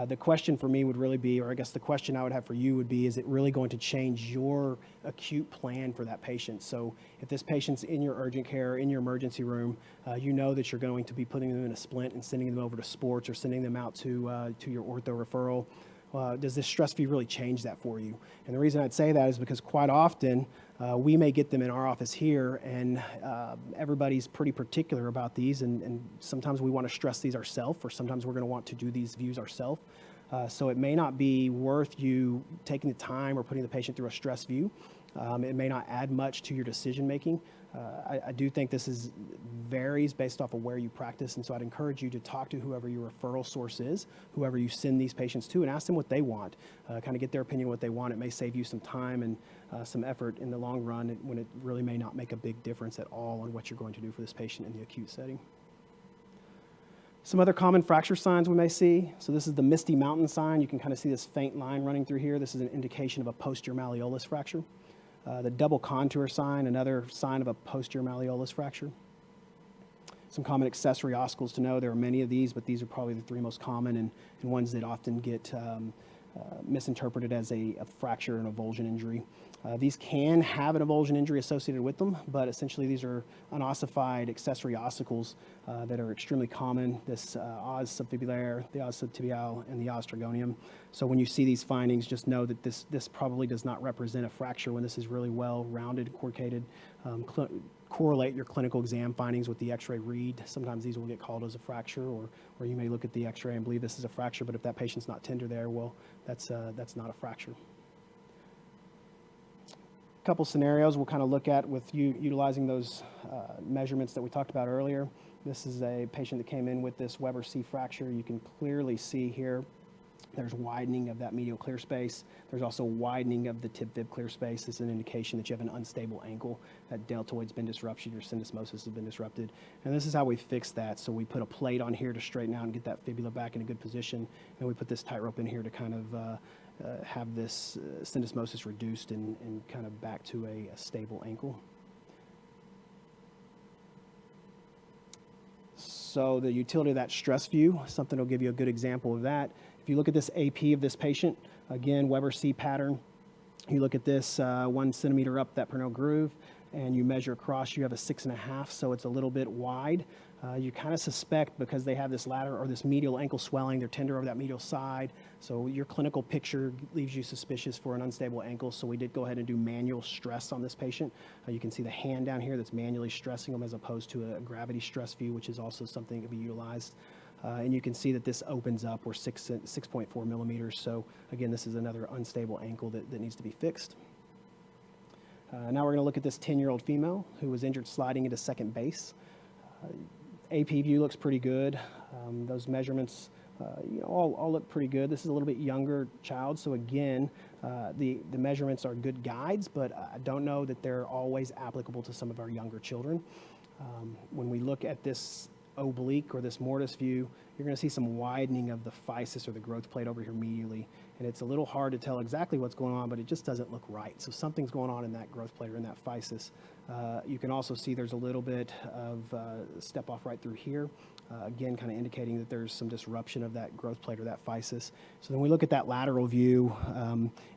The question for me would really be, or I guess the question I would have for you would be, is it really going to change your acute plan for that patient? So if this patient's in your urgent care, in your emergency room, you know that you're going to be putting them in a splint and sending them over to sports or sending them out to your ortho referral. Does this stress view really change that for you? And the reason I'd say that is because quite often we may get them in our office here, and everybody's pretty particular about these, and sometimes we want to stress these ourselves, or sometimes we're going to want to do these views ourselves. So it may not be worth you taking the time or putting the patient through a stress view. It may not add much to your decision making. I do think this varies based off of where you practice, and so I'd encourage you to talk to whoever your referral source is, whoever you send these patients to, and ask them what they want. Kind of get their opinion what they want. It may save you some time and some effort in the long run, when it really may not make a big difference at all on what you're going to do for this patient in the acute setting. Some other common fracture signs we may see. So this is the Misty Mountain sign. You can kind of see this faint line running through here. This is an indication of a posterior malleolus fracture. The double contour sign, another sign of a posterior malleolus fracture. Some common accessory ossicles to know. There are many of these, but these are probably the 3 most common and ones that often get misinterpreted as a fracture and avulsion injury. These can have an avulsion injury associated with them, but essentially these are unossified accessory ossicles that are extremely common. This os subfibulaire, the os subtibial, and the os trigonium. So when you see these findings, just know that this probably does not represent a fracture when this is really well rounded, corrugated. Correlate your clinical exam findings with the x-ray read. Sometimes these will get called as a fracture, or you may look at the x-ray and believe this is a fracture, but if that patient's not tender there, well, that's not a fracture. A couple scenarios we'll kind of look at with you utilizing those measurements that we talked about earlier. This is a patient that came in with this Weber C fracture. You can clearly see here there's widening of that medial clear space. There's also widening of the tib-fib clear space. It's an indication that you have an unstable ankle. That deltoid's been disrupted, your syndesmosis has been disrupted. And this is how we fix that. So we put a plate on here to straighten out and get that fibula back in a good position. And we put this tightrope in here to kind of have this syndesmosis reduced and kind of back to a stable ankle. So the utility of that stress view, something will give you a good example of that. If you look at this AP of this patient, again, Weber C pattern, you look at this 1 centimeter up that peroneal groove, and you measure across, you have a 6.5, so it's a little bit wide. You kind of suspect, because they have this lateral or this medial ankle swelling, they're tender over that medial side, so your clinical picture leaves you suspicious for an unstable ankle, so we did go ahead and do manual stress on this patient. You can see the hand down here that's manually stressing them as opposed to a gravity stress view, which is also something that can be utilized. And you can see that this opens up, we're 6.4 millimeters. So again, this is another unstable ankle that needs to be fixed. Now we're going to look at this 10-year-old female who was injured sliding into second base. AP view looks pretty good. Those measurements all look pretty good. This is a little bit younger child, so again, the measurements are good guides, but I don't know that they're always applicable to some of our younger children. When we look at this oblique or this mortise view, you're going to see some widening of the physis or the growth plate over here medially, and it's a little hard to tell exactly what's going on, but it just doesn't look right. So something's going on in that growth plate or in that physis. You can also see there's a little bit of step off right through here, again kind of indicating that there's some disruption of that growth plate or that physis. So then we look at that lateral view.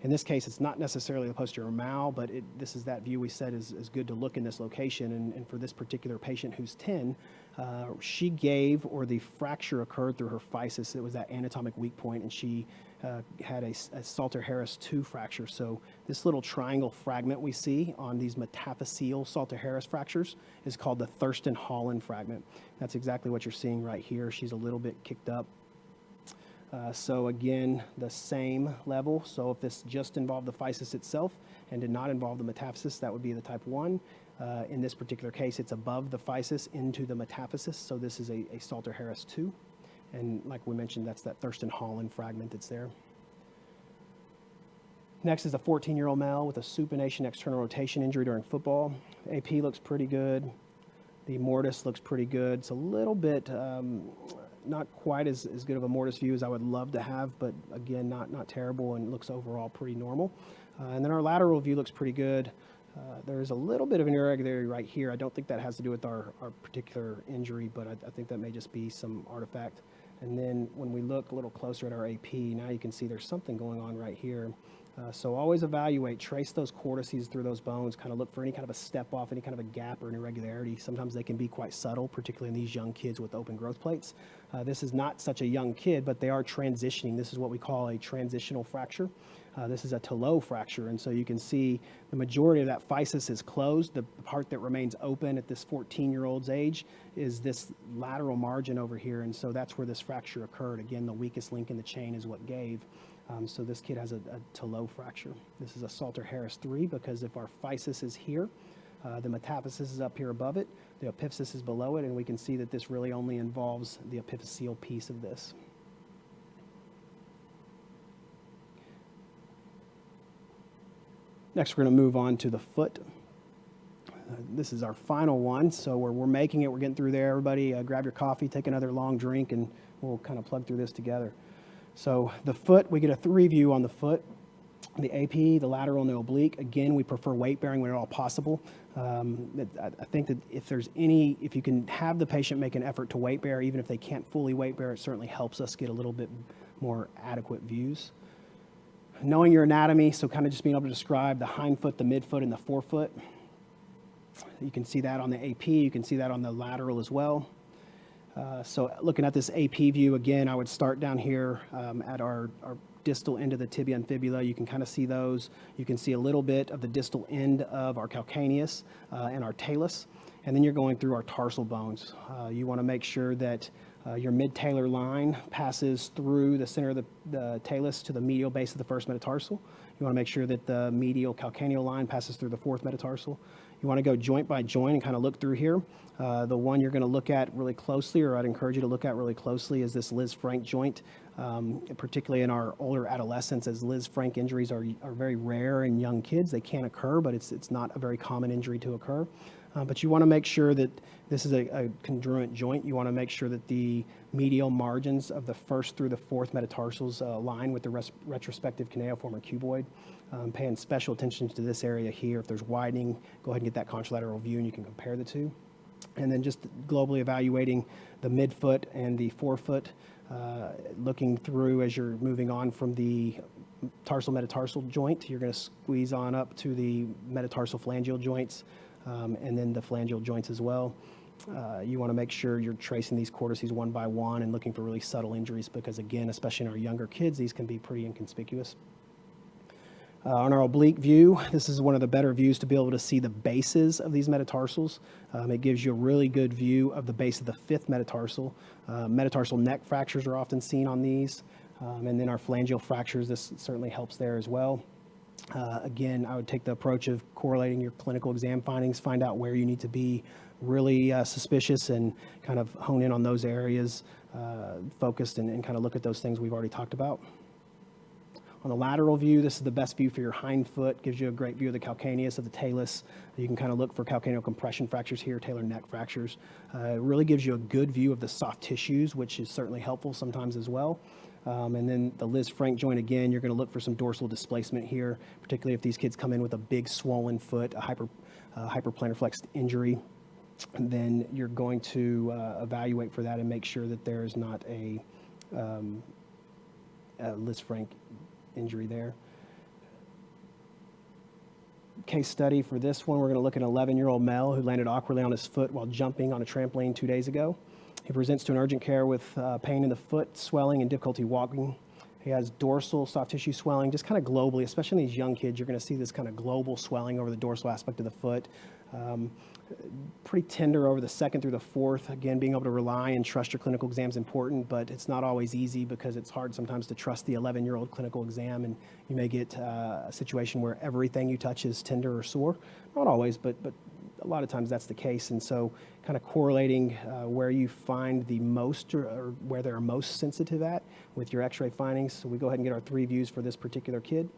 In this case, it's not necessarily the posterior mal, but this is that view we said is good to look in this location. And for this particular patient who's 10, she gave, or the fracture occurred through her physis. It was that anatomic weak point, and she had a Salter-Harris 2 fracture. So this little triangle fragment we see on these metaphyseal Salter-Harris fractures is called the Thurston-Holland fragment. That's exactly what you're seeing right here. She's a little bit kicked up. So again, the same level. So if this just involved the physis itself and did not involve the metaphysis, that would be the type 1. In this particular case, it's above the physis into the metaphysis. So this is a Salter-Harris 2. And like we mentioned, that's that Thurston-Holland fragment that's there. Next is a 14-year-old male with a supination external rotation injury during football. AP looks pretty good. The mortise looks pretty good. It's a little bit not quite as good of a mortise view as I would love to have, but again, not terrible, and looks overall pretty normal. And then our lateral view looks pretty good. There's a little bit of an irregularity right here. I don't think that has to do with our particular injury, but I think that may just be some artifact. And then when we look a little closer at our AP, now you can see there's something going on right here. So always evaluate, trace those cortices through those bones, kind of look for any kind of a step off, any kind of a gap or an irregularity. Sometimes they can be quite subtle, particularly in these young kids with open growth plates. This is not such a young kid, but they are transitioning. This is what we call a transitional fracture. This is a Talot fracture, and so you can see the majority of that physis is closed. The part that remains open at this 14-year-old's age is this lateral margin over here, and so that's where this fracture occurred. Again, the weakest link in the chain is what gave. So this kid has a Talot fracture. This is a Salter-Harris 3 because if our physis is here, the metaphysis is up here above it, the epiphysis is below it, and we can see that this really only involves the epiphyseal piece of this. Next, we're going to move on to the foot. This is our final one, so we're making it. We're getting through there. Everybody grab your coffee, take another long drink, and we'll kind of plug through this together. So the foot, we get a 3 view on the foot. The AP, the lateral, and the oblique. Again, we prefer weight bearing when at all possible. I think that if you can have the patient make an effort to weight bear, even if they can't fully weight bear, it certainly helps us get a little bit more adequate views. Knowing your anatomy, so kind of just being able to describe the hind foot, the midfoot, and the forefoot. You can see that on the AP. You can see that on the lateral as well. So looking at this AP view, again, I would start down here at our distal end of the tibia and fibula. You can kind of see those. You can see a little bit of the distal end of our calcaneus and our talus. And then you're going through our tarsal bones. You want to make sure that your mid-talar line passes through the center of the talus to the medial base of the first metatarsal. You want to make sure that the medial calcaneal line passes through the fourth metatarsal. You want to go joint by joint and kind of look through here. The one you're going to look at really closely, or I'd encourage you to look at really closely, is this Liz Frank joint, particularly in our older adolescents, as Liz Frank injuries are very rare in young kids. They can occur, but it's not a very common injury to occur. But you want to make sure that this is a congruent joint. You want to make sure that the medial margins of the first through the fourth metatarsals align with the retrospective cuneiform or cuboid. Paying special attention to this area here. If there's widening, go ahead and get that contralateral view and you can compare the two. And then just globally evaluating the midfoot and the forefoot, looking through as you're moving on from the tarsal metatarsal joint. You're going to squeeze on up to the metatarsal phalangeal joints. And then the phalangeal joints as well. You want to make sure you're tracing these cortices one by one and looking for really subtle injuries because, again, especially in our younger kids, these can be pretty inconspicuous. On our oblique view, this is one of the better views to be able to see the bases of these metatarsals. It gives you a really good view of the base of the fifth metatarsal. Metatarsal neck fractures are often seen on these. And then our phalangeal fractures, this certainly helps there as well. Again, I would take the approach of correlating your clinical exam findings, find out where you need to be really suspicious and kind of hone in on those areas, focused and kind of look at those things we've already talked about. On the lateral view, this is the best view for your hind foot, gives you a great view of the calcaneus, of the talus. You can kind of look for calcaneal compression fractures here, talar neck fractures. It really gives you a good view of the soft tissues, which is certainly helpful sometimes as well. And then the Liz Frank joint, again, you're going to look for some dorsal displacement here, particularly if these kids come in with a big swollen foot, a hyperplantar flexed injury. And then you're going to evaluate for that and make sure that there is not a Liz Frank injury there. Case study for this one, we're going to look at an 11-year-old male who landed awkwardly on his foot while jumping on a trampoline 2 days ago. He presents to an urgent care with pain in the foot, swelling, and difficulty walking. He has dorsal soft tissue swelling, just kind of globally, especially in these young kids. You're going to see this kind of global swelling over the dorsal aspect of the foot. Pretty tender over the second through the fourth. Again, being able to rely and trust your clinical exam is important, but it's not always easy because it's hard sometimes to trust the 11-year-old clinical exam, and you may get a situation where everything you touch is tender or sore. Not always, but a lot of times that's the case. And so kind of correlating where you find the most or where they're most sensitive at with your x-ray findings. So we go ahead and get our 3 views for this particular kid.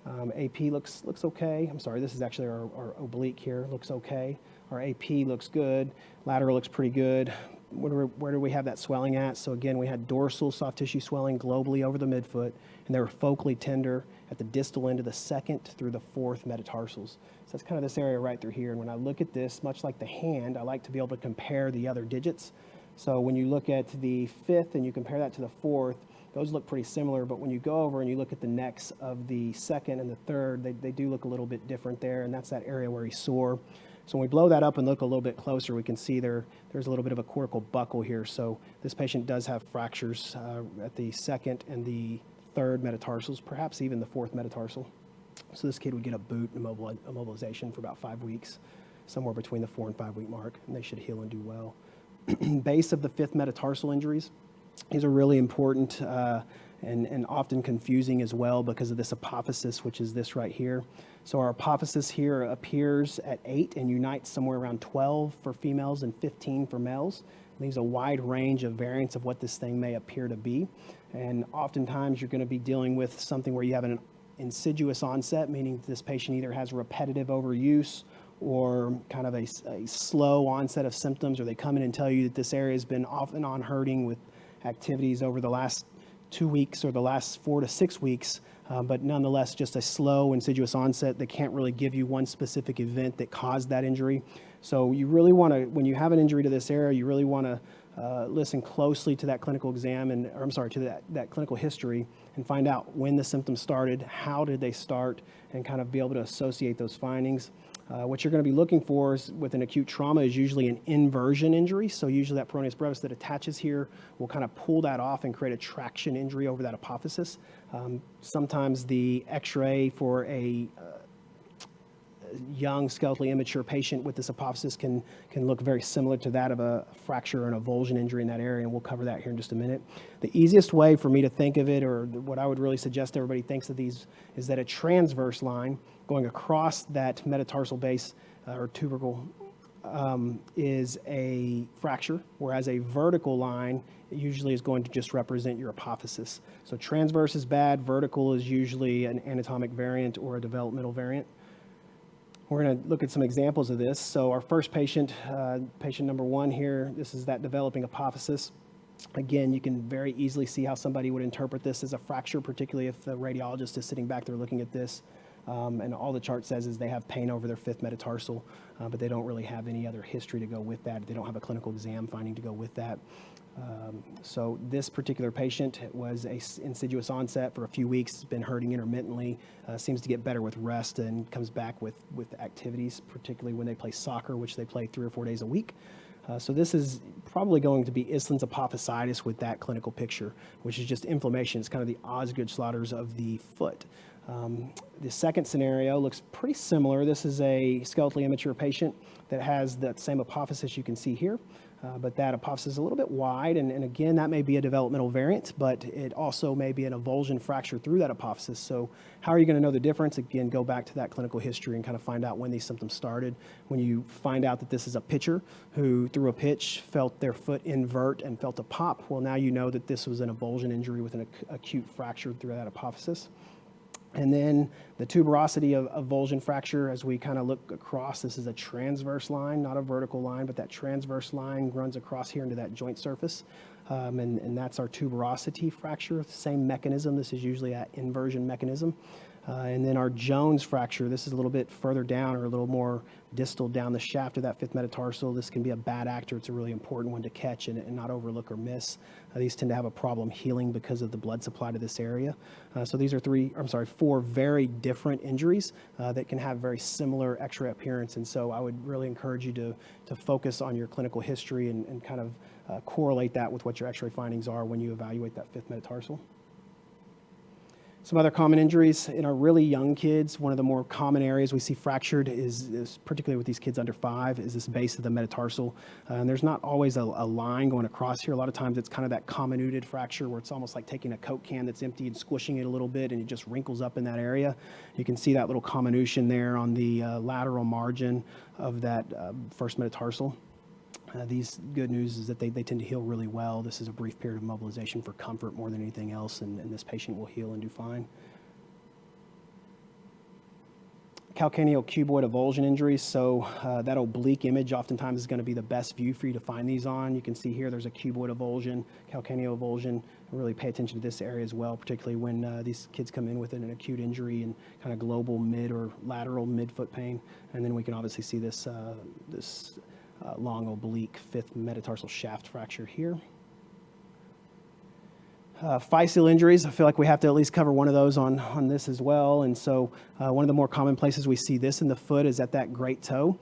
AP looks okay. I'm sorry, this is actually our oblique here. Looks okay. Our AP looks good. Lateral looks pretty good. Where do we have that swelling at? So again, we had dorsal soft tissue swelling globally over the midfoot, and they were focally tender at the distal end of the second through the fourth metatarsals. So that's kind of this area right through here. And when I look at this, much like the hand, I like to be able to compare the other digits. So when you look at the fifth and you compare that to the fourth, those look pretty similar, but when you go over and you look at the necks of the second and the third, they do look a little bit different there, and that's that area where he's sore. So when we blow that up and look a little bit closer, we can see there's a little bit of a cortical buckle here. So this patient does have fractures at the second and the third metatarsals, perhaps even the fourth metatarsal. So this kid would get a boot immobilization for about 5 weeks, somewhere between the 4 and 5 week mark, and they should heal and do well. Base of the fifth metatarsal injuries. These are really important and often confusing as well because of this apophysis, which is this right here. So our apophysis here appears at 8 and unites somewhere around 12 for females and 15 for males. It leaves a wide range of variants of what this thing may appear to be. And oftentimes you're going to be dealing with something where you have an insidious onset, meaning this patient either has repetitive overuse or kind of a slow onset of symptoms, or they come in and tell you that this area has been off and on hurting with activities over the last 2 weeks or the last 4 to 6 weeks, but nonetheless just a slow insidious onset that can't really give you one specific event that caused that injury. So you really want to, when you have an injury to this area, you really want to listen closely to that clinical exam to that clinical history and find out when the symptoms started, how did they start, and kind of be able to associate those findings. What you're going to be looking for is, with an acute trauma, is usually an inversion injury. So usually that peroneus brevis that attaches here will kind of pull that off and create a traction injury over that apophysis. Sometimes the x-ray for a young skeletally immature patient with this apophysis can look very similar to that of a fracture or an avulsion injury in that area, and we'll cover that here in just a minute. The easiest way for me to think of it, or what I would really suggest everybody thinks of these, is that a transverse line going across that metatarsal base or tubercle is a fracture, whereas a vertical line usually is going to just represent your apophysis. So transverse is bad, vertical is usually an anatomic variant or a developmental variant. We're going to look at some examples of this. So our first patient, patient number 1 here, this is that developing apophysis. Again, you can very easily see how somebody would interpret this as a fracture, particularly if the radiologist is sitting back there looking at this. And all the chart says is they have pain over their fifth metatarsal, but they don't really have any other history to go with that. They don't have a clinical exam finding to go with that. So this particular patient was a insidious onset for a few weeks, been hurting intermittently, seems to get better with rest and comes back with activities, particularly when they play soccer, which they play 3 or 4 days a week. So this is probably going to be Island's apophysitis with that clinical picture, which is just inflammation. It's kind of the Osgood-Schlatters of the foot. The second scenario looks pretty similar. This is a skeletally immature patient that has that same apophysis you can see here, but that apophysis is a little bit wide, and again, that may be a developmental variant, but it also may be an avulsion fracture through that apophysis. So how are you going to know the difference? Again, go back to that clinical history and kind of find out when these symptoms started. When you find out that this is a pitcher who threw a pitch, felt their foot invert, and felt a pop, well, now you know that this was an avulsion injury with an acute fracture through that apophysis. And then the tuberosity of avulsion fracture, as we kind of look across, this is a transverse line, not a vertical line, but that transverse line runs across here into that joint surface. And that's our tuberosity fracture, same mechanism. This is usually an inversion mechanism. And then our Jones fracture, this is a little bit further down or a little more distal down the shaft of that fifth metatarsal. This can be a bad actor. It's a really important one to catch and not overlook or miss. These tend to have a problem healing because of the blood supply to this area. So these are 4 very different injuries that can have very similar x-ray appearance. And so I would really encourage you to focus on your clinical history and kind of correlate that with what your x-ray findings are when you evaluate that fifth metatarsal. Some other common injuries in our really young kids. One of the more common areas we see fractured is particularly with these kids under 5, is this base of the metatarsal. And there's not always a line going across here. A lot of times it's kind of that comminuted fracture where it's almost like taking a Coke can that's empty and squishing it a little bit and it just wrinkles up in that area. You can see that little comminution there on the lateral margin of that first metatarsal. These good news is that they tend to heal really well. This is a brief period of mobilization for comfort more than anything else, and this patient will heal and do fine. calcaneal cuboid avulsion injuries. So that oblique image oftentimes is going to be the best view for you to find these on. You can see here there's a cuboid avulsion, calcaneal avulsion. Really pay attention to this area as well, particularly when these kids come in with an acute injury and kind of global mid or lateral midfoot pain. And then we can obviously see this, long oblique fifth metatarsal shaft fracture here. Physeal injuries, I feel like we have to at least cover one of those on this as well. And so one of the more common places we see this in the foot is at that great toe.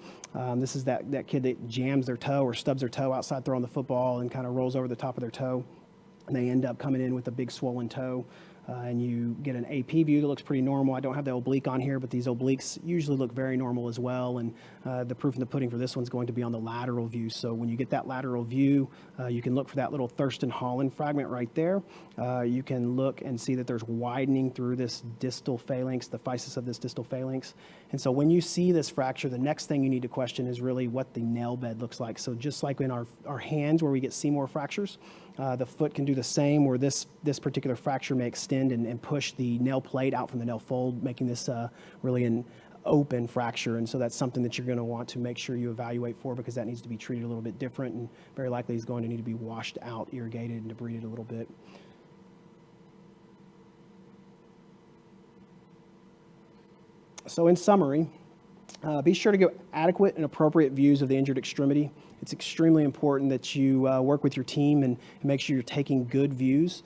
This is that kid that jams their toe or stubs their toe outside throwing the football and kind of rolls over the top of their toe. And they end up coming in with a big swollen toe. And you get an AP view that looks pretty normal. I don't have the oblique on here, but these obliques usually look very normal as well. And the proof in the pudding for this one's going to be on the lateral view. So when you get that lateral view, you can look for that little Thurston-Holland fragment right there. You can look and see that there's widening through this distal phalanx, the physis of this distal phalanx. And so when you see this fracture, the next thing you need to question is really what the nail bed looks like. So just like in our hands where we get Seymour fractures, the foot can do the same, where this particular fracture may extend and push the nail plate out from the nail fold, making this really an open fracture. And so that's something that you're going to want to make sure you evaluate for, because that needs to be treated a little bit different and very likely is going to need to be washed out, irrigated, and debrided a little bit. So in summary, be sure to get adequate and appropriate views of the injured extremity. It's extremely important that you work with your team and make sure you're taking good views.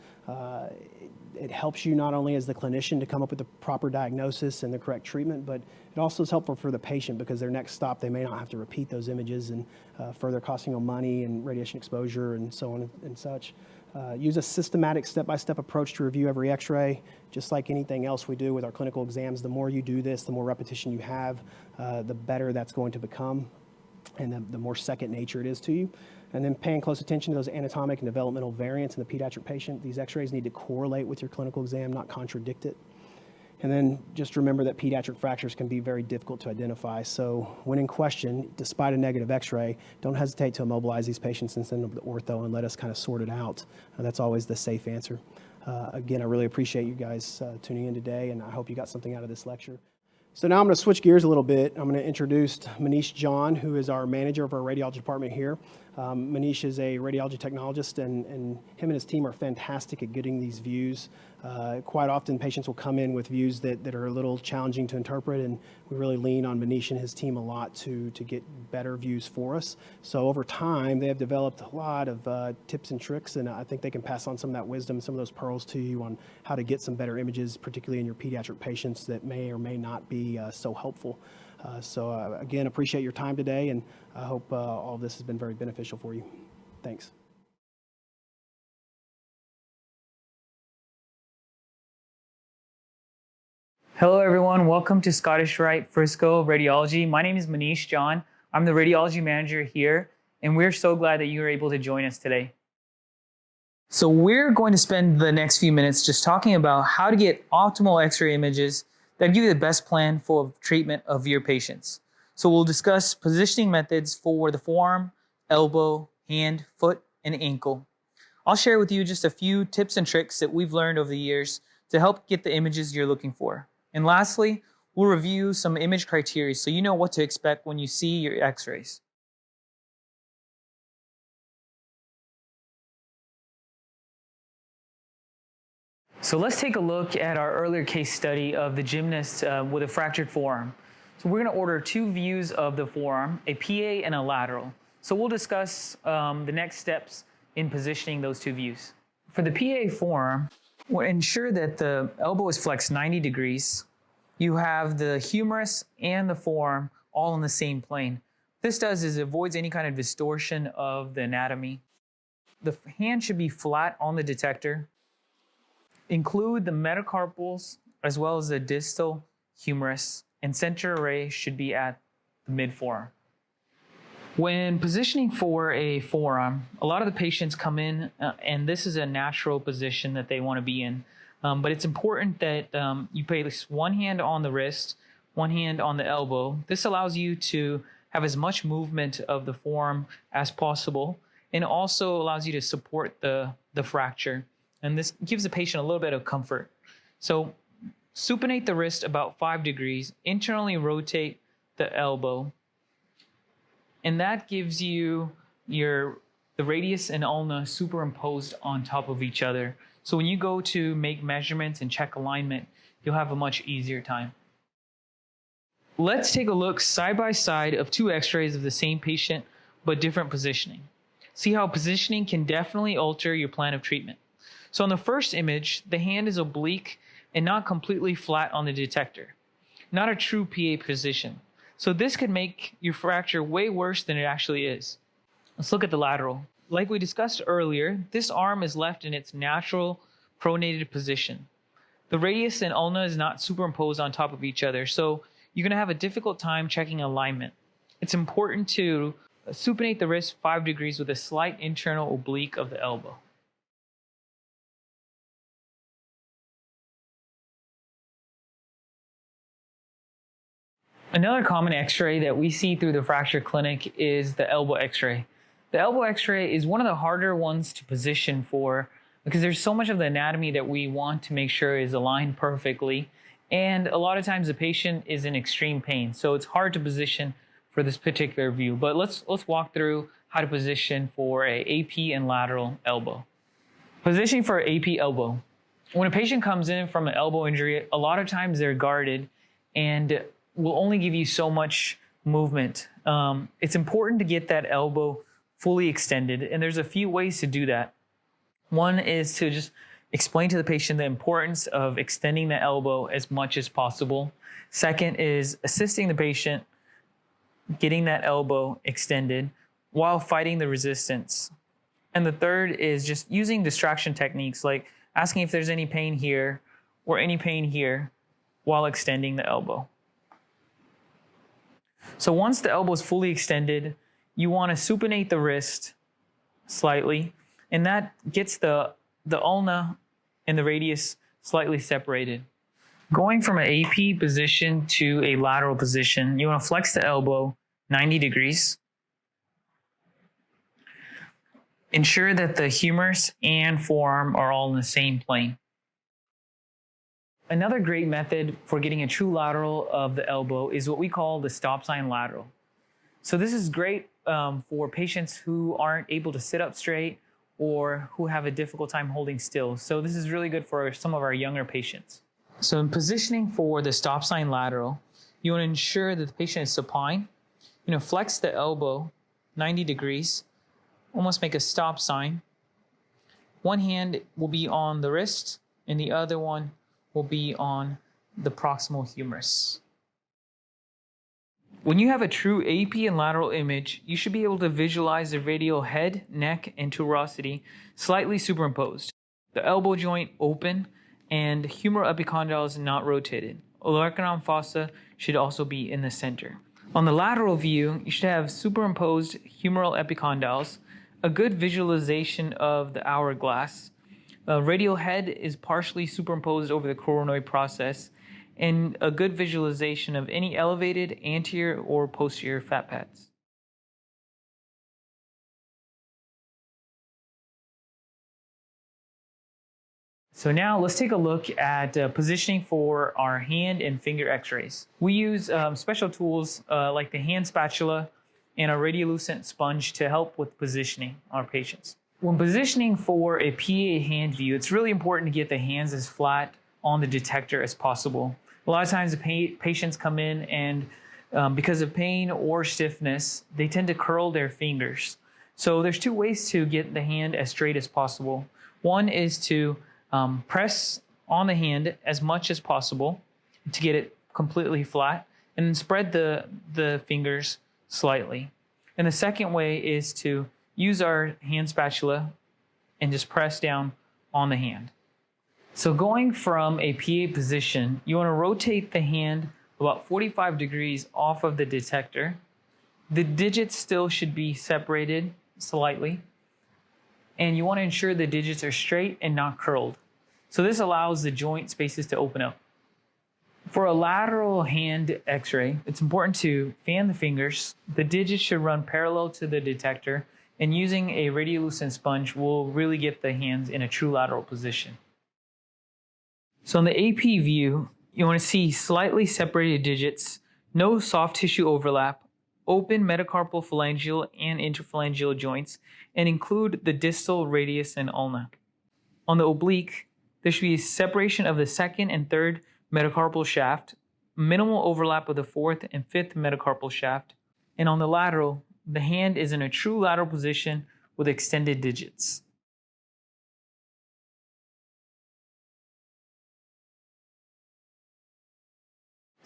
It helps you not only as the clinician to come up with the proper diagnosis and the correct treatment, but it also is helpful for the patient, because their next stop, they may not have to repeat those images and further costing them money and radiation exposure and so on and such. Use a systematic step-by-step approach to review every x-ray. Just like anything else we do with our clinical exams, the more you do this, the more repetition you have, the better that's going to become, and the more second nature it is to you. And then paying close attention to those anatomic and developmental variants in the pediatric patient. These x-rays need to correlate with your clinical exam, not contradict it. And then just remember that pediatric fractures can be very difficult to identify. So when in question, despite a negative x-ray, don't hesitate to immobilize these patients and send them to the ortho and let us kind of sort it out. That's always the safe answer. Again, I really appreciate you guys tuning in today, and I hope you got something out of this lecture. So now I'm going to switch gears a little bit. I'm going to introduce Manish John, who is our manager of our radiology department here. Manish is a radiology technologist, and him and his team are fantastic at getting these views. Quite often patients will come in with views that are a little challenging to interpret, and we really lean on Manish and his team a lot to get better views for us. So over time, they have developed a lot of tips and tricks, and I think they can pass on some of that wisdom, some of those pearls to you on how to get some better images, particularly in your pediatric patients that may or may not be so helpful. So again, appreciate your time today, and I hope all of this has been very beneficial for you. Thanks. Hello everyone, welcome to Scottish Rite Frisco Radiology. My name is Manish John. I'm the radiology manager here, and we're so glad that you were able to join us today. So we're going to spend the next few minutes just talking about how to get optimal x-ray images that give you the best plan for treatment of your patients. So we'll discuss positioning methods for the forearm, elbow, hand, foot, and ankle. I'll share with you just a few tips and tricks that we've learned over the years to help get the images you're looking for. And lastly, we'll review some image criteria so you know what to expect when you see your x-rays. So let's take a look at our earlier case study of the gymnast with a fractured forearm. So we're going to order two views of the forearm, a PA and a lateral. So we'll discuss the next steps in positioning those two views. For the PA forearm, we'll ensure that the elbow is flexed 90 degrees. You have the humerus and the forearm all on the same plane. What this does is it avoids any kind of distortion of the anatomy. The hand should be flat on the detector. Include the metacarpals as well as the distal humerus, and center array should be at the mid-forearm. When positioning for a forearm, a lot of the patients come in and this is a natural position that they want to be in. But it's important that you place one hand on the wrist, one hand on the elbow. This allows you to have as much movement of the forearm as possible, and also allows you to support the fracture. And this gives the patient a little bit of comfort. So Supinate the wrist about 5 degrees, internally rotate the elbow, and that gives you the radius and ulna superimposed on top of each other. So when you go to make measurements and check alignment, you'll have a much easier time. Let's take a look side by side of 2 x-rays of the same patient, but different positioning. See how positioning can definitely alter your plan of treatment. So on the first image, the hand is oblique and not completely flat on the detector. Not a true PA position. So this could make your fracture way worse than it actually is. Let's look at the lateral. Like we discussed earlier, this arm is left in its natural pronated position. The radius and ulna is not superimposed on top of each other, so you're going to have a difficult time checking alignment. It's important to supinate the wrist 5 degrees with a slight internal oblique of the elbow. Another common x-ray that we see through the fracture clinic is the elbow x-ray. The elbow x-ray is one of the harder ones to position for because there's so much of the anatomy that we want to make sure is aligned perfectly. And a lot of times the patient is in extreme pain, so it's hard to position for this particular view. But let's walk through how to position for a AP and lateral elbow. Positioning for AP elbow. When a patient comes in from an elbow injury, a lot of times they're guarded and will only give you so much movement. It's important to get that elbow fully extended, and there's a few ways to do that. One is to just explain to the patient the importance of extending the elbow as much as possible. Second is assisting the patient getting that elbow extended while fighting the resistance. And the third is just using distraction techniques like asking if there's any pain here or any pain here while extending the elbow. So once the elbow is fully extended, you want to supinate the wrist slightly, and that gets the ulna and the radius slightly separated. Going from an AP position to a lateral position, you want to flex the elbow 90 degrees. Ensure that the humerus and forearm are all in the same plane. Another great method for getting a true lateral of the elbow is what we call the stop sign lateral. So this is great for patients who aren't able to sit up straight or who have a difficult time holding still. So this is really good for some of our younger patients. So in positioning for the stop sign lateral, you want to ensure that the patient is supine. Flex the elbow 90 degrees, almost make a stop sign. One hand will be on the wrist and the other one will be on the proximal humerus. When you have a true AP and lateral image, you should be able to visualize the radial head, neck, and tuberosity slightly superimposed. The elbow joint open and humeral epicondyle is not rotated. Olecranon fossa should also be in the center. On the lateral view, you should have superimposed humeral epicondyles, a good visualization of the hourglass. Radial head is partially superimposed over the coronoid process, and a good visualization of any elevated anterior or posterior fat pads. So now let's take a look at positioning for our hand and finger x-rays. We use special tools like the hand spatula and a radiolucent sponge to help with positioning our patients. When positioning for a PA hand view, it's really important to get the hands as flat on the detector as possible. A lot of times the patients come in and because of pain or stiffness, they tend to curl their fingers. So there's 2 ways to get the hand as straight as possible. One is to press on the hand as much as possible to get it completely flat, and then spread the fingers slightly. And the second way is to use our hand spatula and just press down on the hand. So going from a PA position, you want to rotate the hand about 45 degrees off of the detector. The digits still should be separated slightly, and you want to ensure the digits are straight and not curled. So this allows the joint spaces to open up. For a lateral hand x-ray, it's important to fan the fingers. The digits should run parallel to the detector, and using a radiolucent sponge will really get the hands in a true lateral position. So in the AP view, You want to see slightly separated digits, no soft tissue overlap, open metacarpal phalangeal and interphalangeal joints, and include the distal radius and ulna. On the oblique, there should be a separation of the second and third metacarpal shaft, minimal overlap of the fourth and fifth metacarpal shaft, and on the lateral, the hand is in a true lateral position with extended digits.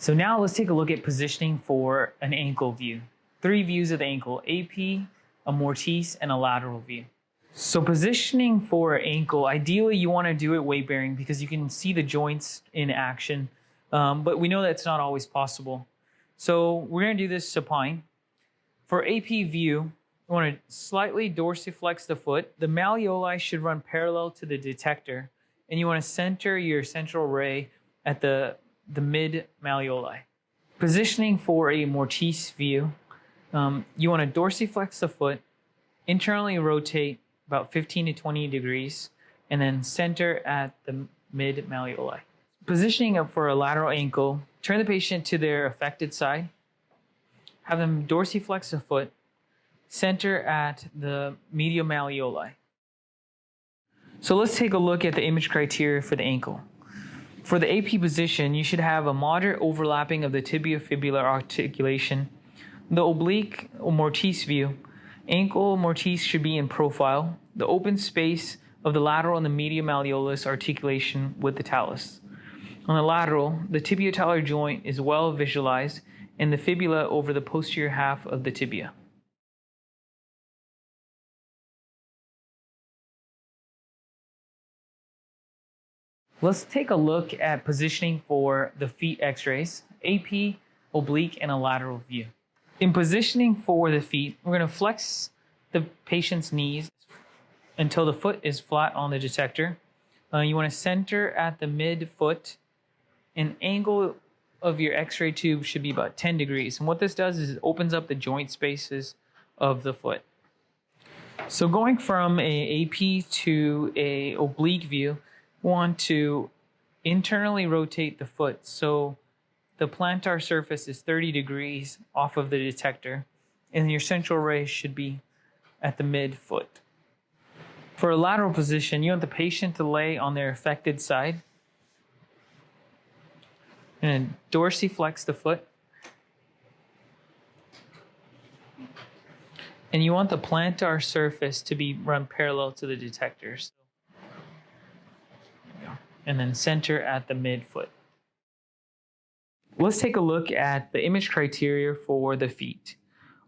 So now let's take a look at positioning for an ankle view. 3 views of the ankle: AP, a Mortise, and a lateral view. So positioning for ankle, ideally you want to do it weight bearing because you can see the joints in action, but we know that's not always possible. So we're going to do this supine. For AP view, you want to slightly dorsiflex the foot. The malleoli should run parallel to the detector, and you want to center your central ray at the mid malleoli. Positioning for a Mortise view, you want to dorsiflex the foot, internally rotate about 15 to 20 degrees, and then center at the mid malleoli. Positioning up for a lateral ankle, turn the patient to their affected side, have them dorsiflex the foot, center at the medial malleoli. So let's take a look at the image criteria for the ankle. For the AP position, you should have a moderate overlapping of the tibiofibular articulation. The oblique or Mortise view, ankle Mortise should be in profile. The open space of the lateral and the medial malleolus articulation with the talus. On the lateral, the tibiotalar joint is well visualized and the fibula over the posterior half of the tibia. Let's take a look at positioning for the feet x-rays, AP, oblique, and a lateral view. In positioning for the feet, we're going to flex the patient's knees until the foot is flat on the detector. You want to center at the mid-foot. An angle of your x-ray tube should be about 10 degrees. And what this does is it opens up the joint spaces of the foot. So going from a AP to a oblique view, want to internally rotate the foot so the plantar surface is 30 degrees off of the detector and your central ray should be at the mid-foot. For a lateral position, you want the patient to lay on their affected side and dorsiflex the foot, and you want the plantar surface to be run parallel to the detectors. And then center at the mid-foot. Let's take a look at the image criteria for the feet.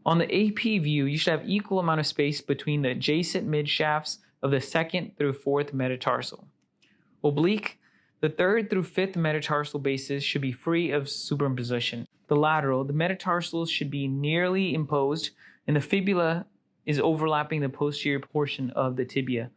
On the AP view, you should have equal amount of space between the adjacent mid-shafts of the 2nd through 4th metatarsal. Oblique, the 3rd through 5th metatarsal bases should be free of superimposition. The lateral, the metatarsals should be nearly imposed, and the fibula is overlapping the posterior portion of the tibia